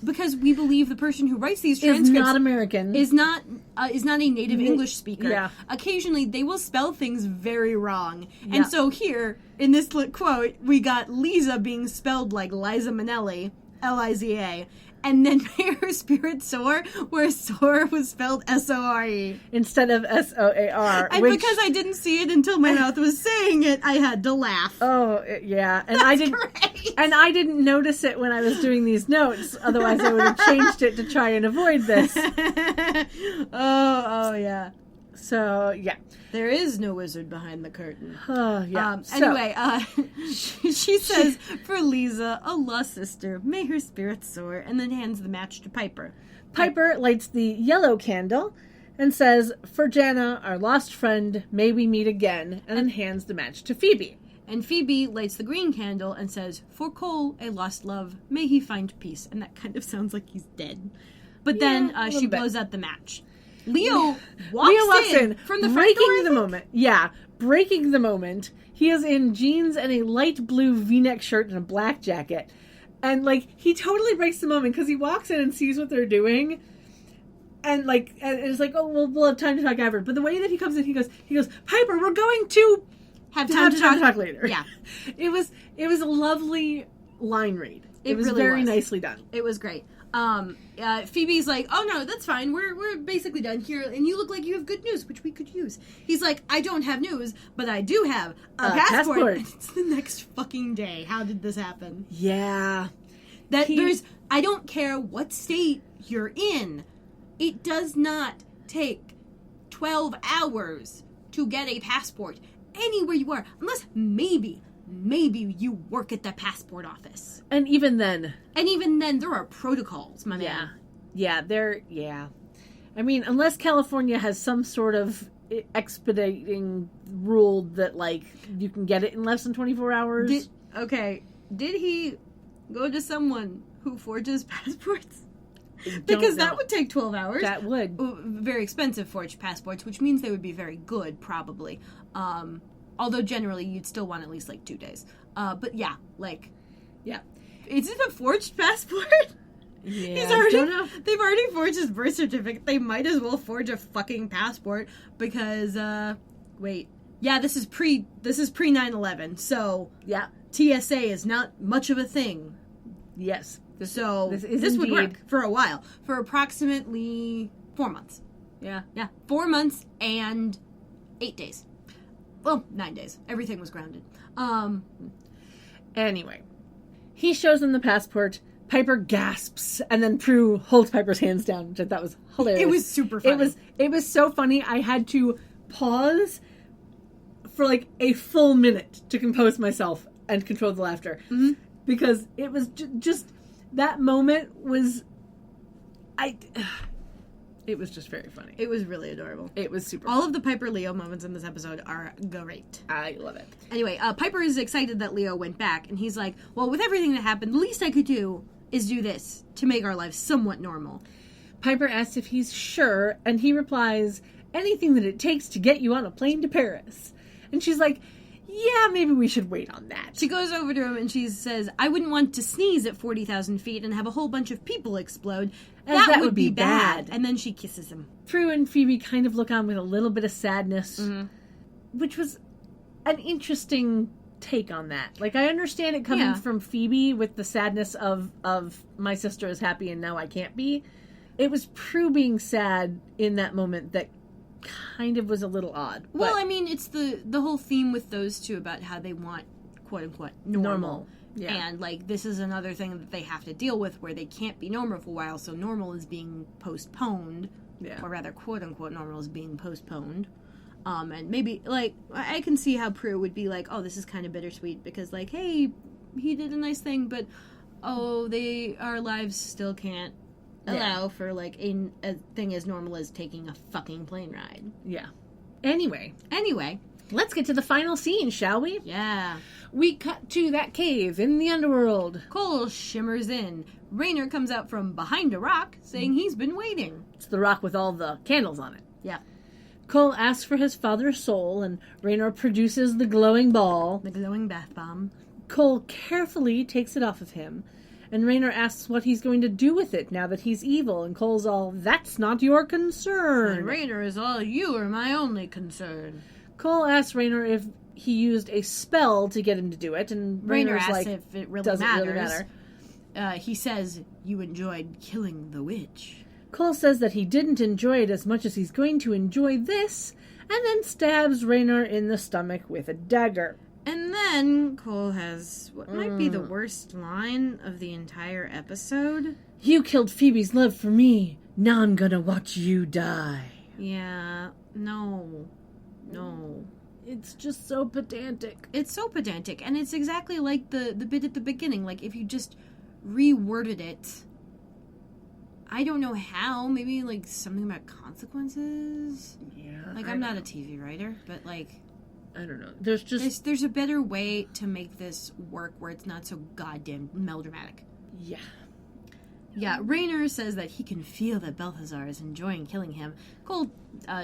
because we believe the person who writes these transcripts is not American, is not a native English speaker. Yeah. Occasionally, they will spell things very wrong. Yeah. And so here, in this quote, we got Lisa being spelled like Liza Minnelli, Liza, and then may her spirit soar, where soar was spelled SORE. instead of SOAR. And because I didn't see it until my mouth was saying it, I had to laugh. Oh, yeah. And That's I didn't great. And I didn't notice it when I was doing these notes. Otherwise, I would have changed it to try and avoid this. oh, yeah. So, yeah. There is no wizard behind the curtain. Oh, yeah. Anyway, she says, for Lisa, a lost sister, may her spirit soar, and then hands the match to Piper. Piper lights the yellow candle and says, for Jana, our lost friend, may we meet again, and then hands the match to Phoebe. And Phoebe lights the green candle and says, for Cole, a lost love, may he find peace. And that kind of sounds like he's dead. But then she blows out the match. Leo walks in from the front breaking door, the moment. Yeah, breaking the moment. He is in jeans and a light blue V-neck shirt and a black jacket. And, like, he totally breaks the moment because he walks in and sees what they're doing. And, like, and it's like, oh, we'll have time to talk after. But the way that he comes in, he goes, Piper, we're going to have time to talk later. Yeah. It was a lovely line read. It was really very was. nicely done. It was great. Phoebe's like, oh no, that's fine. We're basically done here, and you look like you have good news, which we could use. He's like, I don't have news, but I do have a passport. It's the next fucking day. How did this happen? Yeah. I don't care what state you're in. It does not take 12 hours to get a passport anywhere you are, unless maybe you work at the passport office. And even then, there are protocols, my man. Yeah. I mean, unless California has some sort of expediting rule that, like, you can get it in less than 24 hours. Did he go to someone who forges passports? Because that would take 12 hours. That would. Very expensive forged passports, which means they would be very good, probably. Although generally you'd still want at least like 2 days. But yeah. Is it a forged passport? Yeah. They've already forged his birth certificate. They might as well forge a fucking passport because this is pre 9/11. So yeah, TSA is not much of a thing. Yes. This would work for a while. For approximately 4 months. Yeah. 4 months and 8 days. Well, 9 days. Everything was grounded. Anyway, he shows them the passport. Piper gasps, and then Prue holds Piper's hands down, which I thought was hilarious. It was super funny. It was so funny. I had to pause for like a full minute to compose myself and control the laughter. Mm-hmm. Because it was just that moment was it was just very funny. It was really adorable. It was super All of the Piper Leo moments in this episode are great. I love it. Anyway, Piper is excited that Leo went back, and he's like, well, with everything that happened, the least I could do is do this to make our lives somewhat normal. Piper asks if he's sure, and he replies, anything that it takes to get you on a plane to Paris. And she's like, yeah, maybe we should wait on that. She goes over to him and she says, I wouldn't want to sneeze at 40,000 feet and have a whole bunch of people explode. That would be bad. And then she kisses him. Prue and Phoebe kind of look on with a little bit of sadness, which was an interesting take on that. Like, I understand it coming from Phoebe with the sadness of my sister is happy and now I can't be. It was Prue being sad in that moment that kind of was a little odd. Well, I mean, it's the whole theme with those two about how they want, quote-unquote, normal. Yeah. And, like, this is another thing that they have to deal with where they can't be normal for a while, so normal is being postponed. Yeah. Or rather, quote-unquote, normal is being postponed. And maybe, like, I can see how Prue would be like, oh, this is kind of bittersweet because, like, hey, he did a nice thing, but, our lives still can't allow for, like, a thing as normal as taking a fucking plane ride. Yeah. Anyway. Let's get to the final scene, shall we? Yeah. We cut to that cave in the underworld. Cole shimmers in. Raynor comes out from behind a rock, saying he's been waiting. It's the rock with all the candles on it. Yeah. Cole asks for his father's soul, and Raynor produces the glowing ball. The glowing bath bomb. Cole carefully takes it off of him, and Raynor asks what he's going to do with it now that he's evil, and Cole's all, that's not your concern. And Raynor is all, you are my only concern. Cole asks Raynor if he used a spell to get him to do it, and Raynor asks like, if it really matters. He says, you enjoyed killing the witch. Cole says that he didn't enjoy it as much as he's going to enjoy this, and then stabs Raynor in the stomach with a dagger. And then Cole has what might be the worst line of the entire episode. You killed Phoebe's love for me. Now I'm gonna watch you die. Yeah, no. It's just so pedantic. It's so pedantic, and it's exactly like the bit at the beginning. Like, if you just reworded it, I don't know how, maybe, like, something about consequences? Yeah. Like, I'm not a TV writer, but, like, I don't know. There's a better way to make this work where it's not so goddamn melodramatic. Yeah. Yeah, Raynor says that he can feel that Balthazar is enjoying killing him. Cole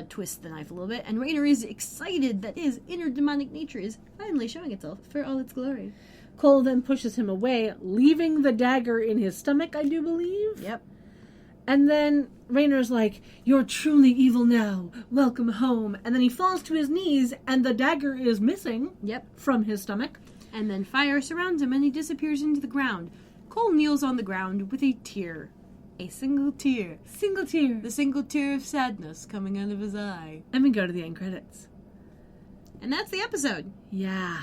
twists the knife a little bit, and Raynor is excited that his inner demonic nature is finally showing itself for all its glory. Cole then pushes him away, leaving the dagger in his stomach, I do believe. Yep. And then Raynor's like, you're truly evil now. Welcome home. And then he falls to his knees, and the dagger is missing. Yep. From his stomach. And then fire surrounds him, and he disappears into the ground. Cole kneels on the ground with a tear a single tear. Single tear. The single tear of sadness coming out of his eye. And we go to the end credits. And that's the episode. Yeah.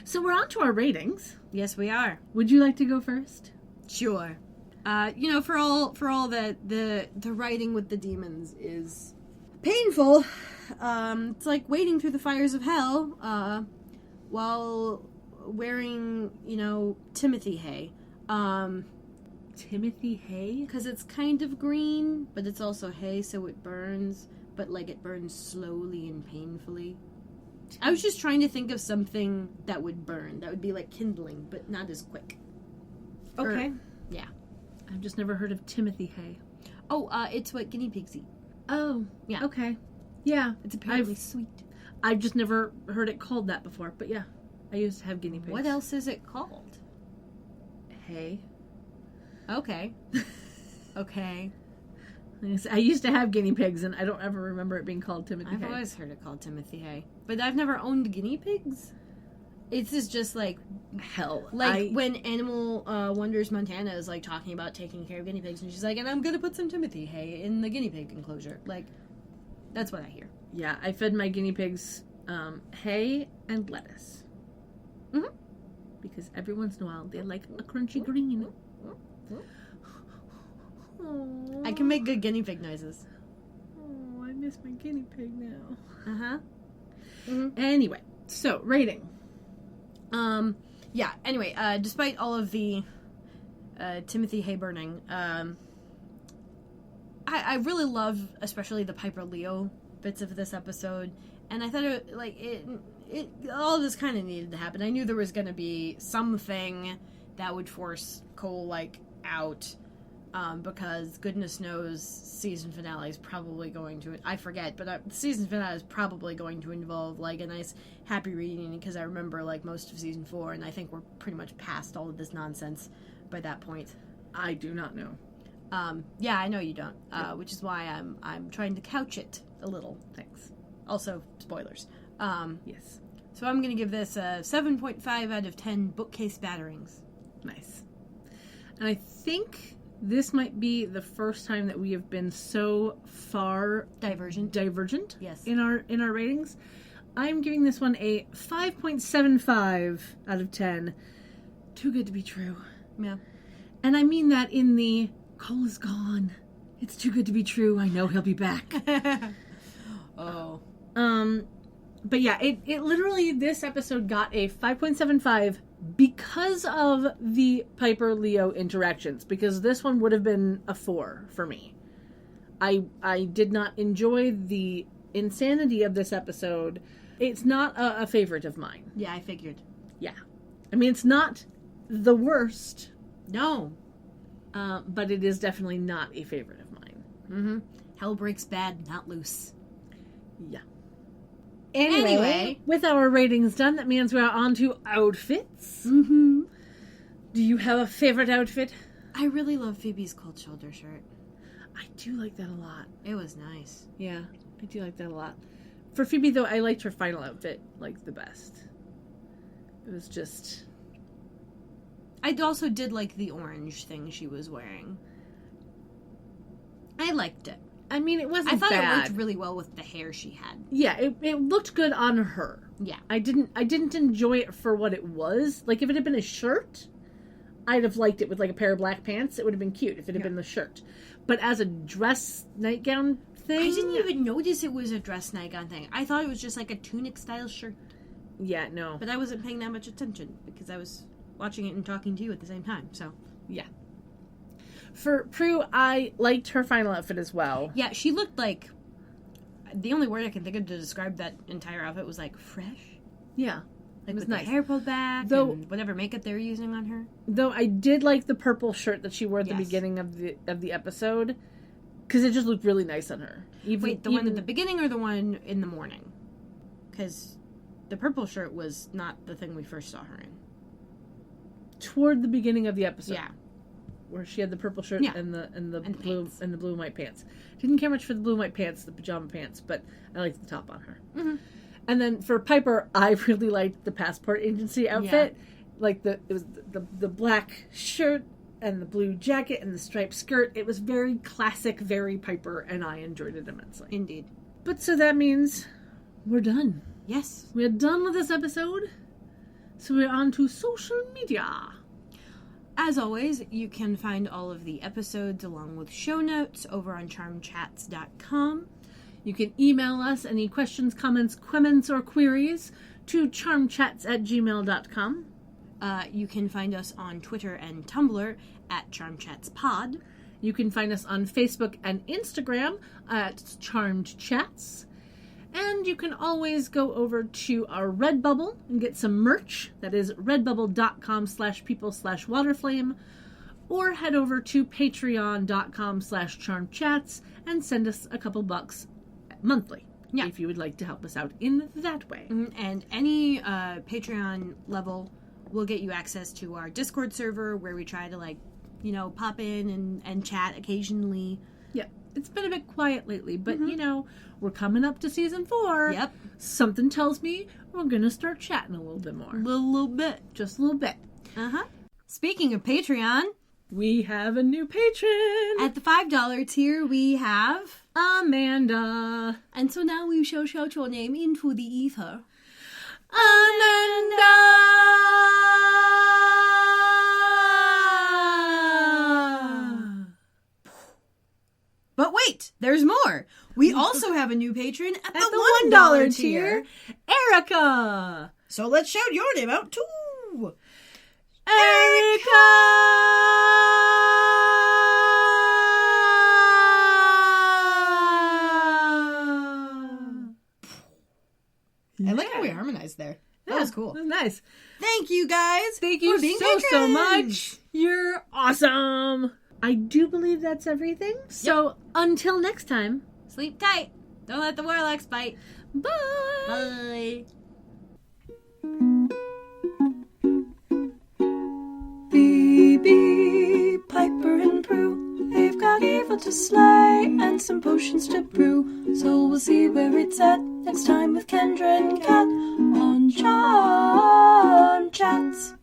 So we're on to our ratings. Yes, we are. Would you like to go first? Sure. For all the writing with the demons is painful. It's like wading through the fires of hell, while wearing, Timothy hay. Timothy hay? Because it's kind of green, but it's also hay, so it burns, but it burns slowly and painfully. I was just trying to think of something that would burn, that would be like kindling, but not as quick. Okay. Yeah. I've just never heard of Timothy hay. Oh, it's what guinea pigs eat. Oh, yeah. Okay. Yeah. It's apparently sweet. I've just never heard it called that before, but yeah. I used to have guinea pigs. What else is it called? Hay. Okay. Okay. I used to have guinea pigs, and I don't ever remember it being called Timothy hay. I've always heard it called Timothy hay. But I've never owned guinea pigs. It's just like hell. When Animal Wonders Montana is talking about taking care of guinea pigs, and she's like, and I'm gonna put some Timothy hay in the guinea pig enclosure. That's what I hear. Yeah, I fed my guinea pigs hay and lettuce. Mm-hmm. Because every once in a while they like a crunchy green. I can make good guinea pig noises. Oh, I miss my guinea pig now. Uh-huh. Mm-hmm. Anyway, so rating. Yeah, anyway, despite all of the Timothy hay burning, I really love especially the Piper Leo bits of this episode, and I thought it all this kind of needed to happen. I knew there was going to be something that would force Cole out, because goodness knows season finale is probably going to, I forget, but the season finale is probably going to involve a nice happy reunion, because I remember most of season 4, and I think we're pretty much past all of this nonsense by that point. I do not know. Yeah, I know you don't, which is why I'm trying to couch it a little. Thanks. Also, spoilers. Yes. So I'm going to give this a 7.5 out of 10 bookcase batterings. Nice. And I think this might be the first time that we have been so far divergent. Yes. In our ratings. I'm giving this one a 5.75 out of 10. Too good to be true. Yeah. And I mean that in the Cole is gone. It's too good to be true. I know he'll be back. Oh. But yeah, it literally, this episode got a 5.75 because of the Piper Leo interactions, because this one would have been a 4 for me. I did not enjoy the insanity of this episode. It's not a favorite of mine. Yeah, I figured. Yeah. I mean, it's not the worst. No. But it is definitely not a favorite of mine. Mm-hmm. Hell breaks bad, not loose. Yeah. Anyway, with our ratings done, that means we're on to outfits. Mm-hmm. Do you have a favorite outfit? I really love Phoebe's cold shoulder shirt. I do like that a lot. It was nice. Yeah, I do like that a lot. For Phoebe, though, I liked her final outfit, the best. It was just... I also did like the orange thing she was wearing. I liked it. I mean, it wasn't I thought bad. It worked really well with the hair she had. Yeah, it looked good on her. Yeah. I didn't enjoy it for what it was. If it had been a shirt, I'd have liked it with a pair of black pants. It would have been cute if it had been the shirt. But as a dress nightgown thing... I didn't even notice it was a dress nightgown thing. I thought it was just a tunic-style shirt. Yeah, no. But I wasn't paying that much attention because I was watching it and talking to you at the same time, so... Yeah. For Prue, I liked her final outfit as well. Yeah, she looked the only word I can think of to describe that entire outfit was fresh. Yeah. It was with nice. The hair pulled back and whatever makeup they were using on her. Though I did like the purple shirt that she wore at the beginning of the episode, because it just looked really nice on her. Wait, the one at the beginning or the one in the morning? Because the purple shirt was not the thing we first saw her in. Toward the beginning of the episode. Yeah. Where she had the purple shirt and the blue pants. and the blue and white pants. Didn't care much for the blue and white pants, the pajama pants, but I liked the top on her. Mm-hmm. And then for Piper, I really liked the passport agency outfit. like it was the black shirt and the blue jacket and the striped skirt. It was very classic, very Piper, and I enjoyed it immensely. Indeed. But so that means we're done. Yes. We're done with this episode. So we're on to social media. As always, you can find all of the episodes along with show notes over on charmchats.com. You can email us any questions, comments, or queries to charmchats@gmail.com. You can find us on Twitter and Tumblr at charmchatspod. You can find us on Facebook and Instagram at Charmed Chats. And you can always go over to our Redbubble and get some merch. That is redbubble.com/people/waterflame. Or head over to patreon.com/charmchats and send us a couple bucks monthly. Yeah. If you would like to help us out in that way. And any Patreon level will get you access to our Discord server where we try to, pop in and chat occasionally. Yeah. It's been a bit quiet lately, but, we're coming up to season 4. Yep. Something tells me we're going to start chatting a little bit more. A little bit. Just a little bit. Uh-huh. Speaking of Patreon, we have a new patron. At the $5 tier, we have Amanda. And so now we shall shout your name into the ether. Amanda! But wait, there's more. We also have a new patron at the $1 tier, Erica. So let's shout your name out too. Erica! I like how we harmonized there. That was cool. That was nice. Thank you guys. Thank you for being so much. You're awesome. I do believe that's everything. So until next time, sleep tight. Don't let the warlocks bite. Bye. Bye. Phoebe, Piper, and Prue, they've got evil to slay and some potions to brew. So we'll see where it's at next time with Kendra and Kat on Charm Chats.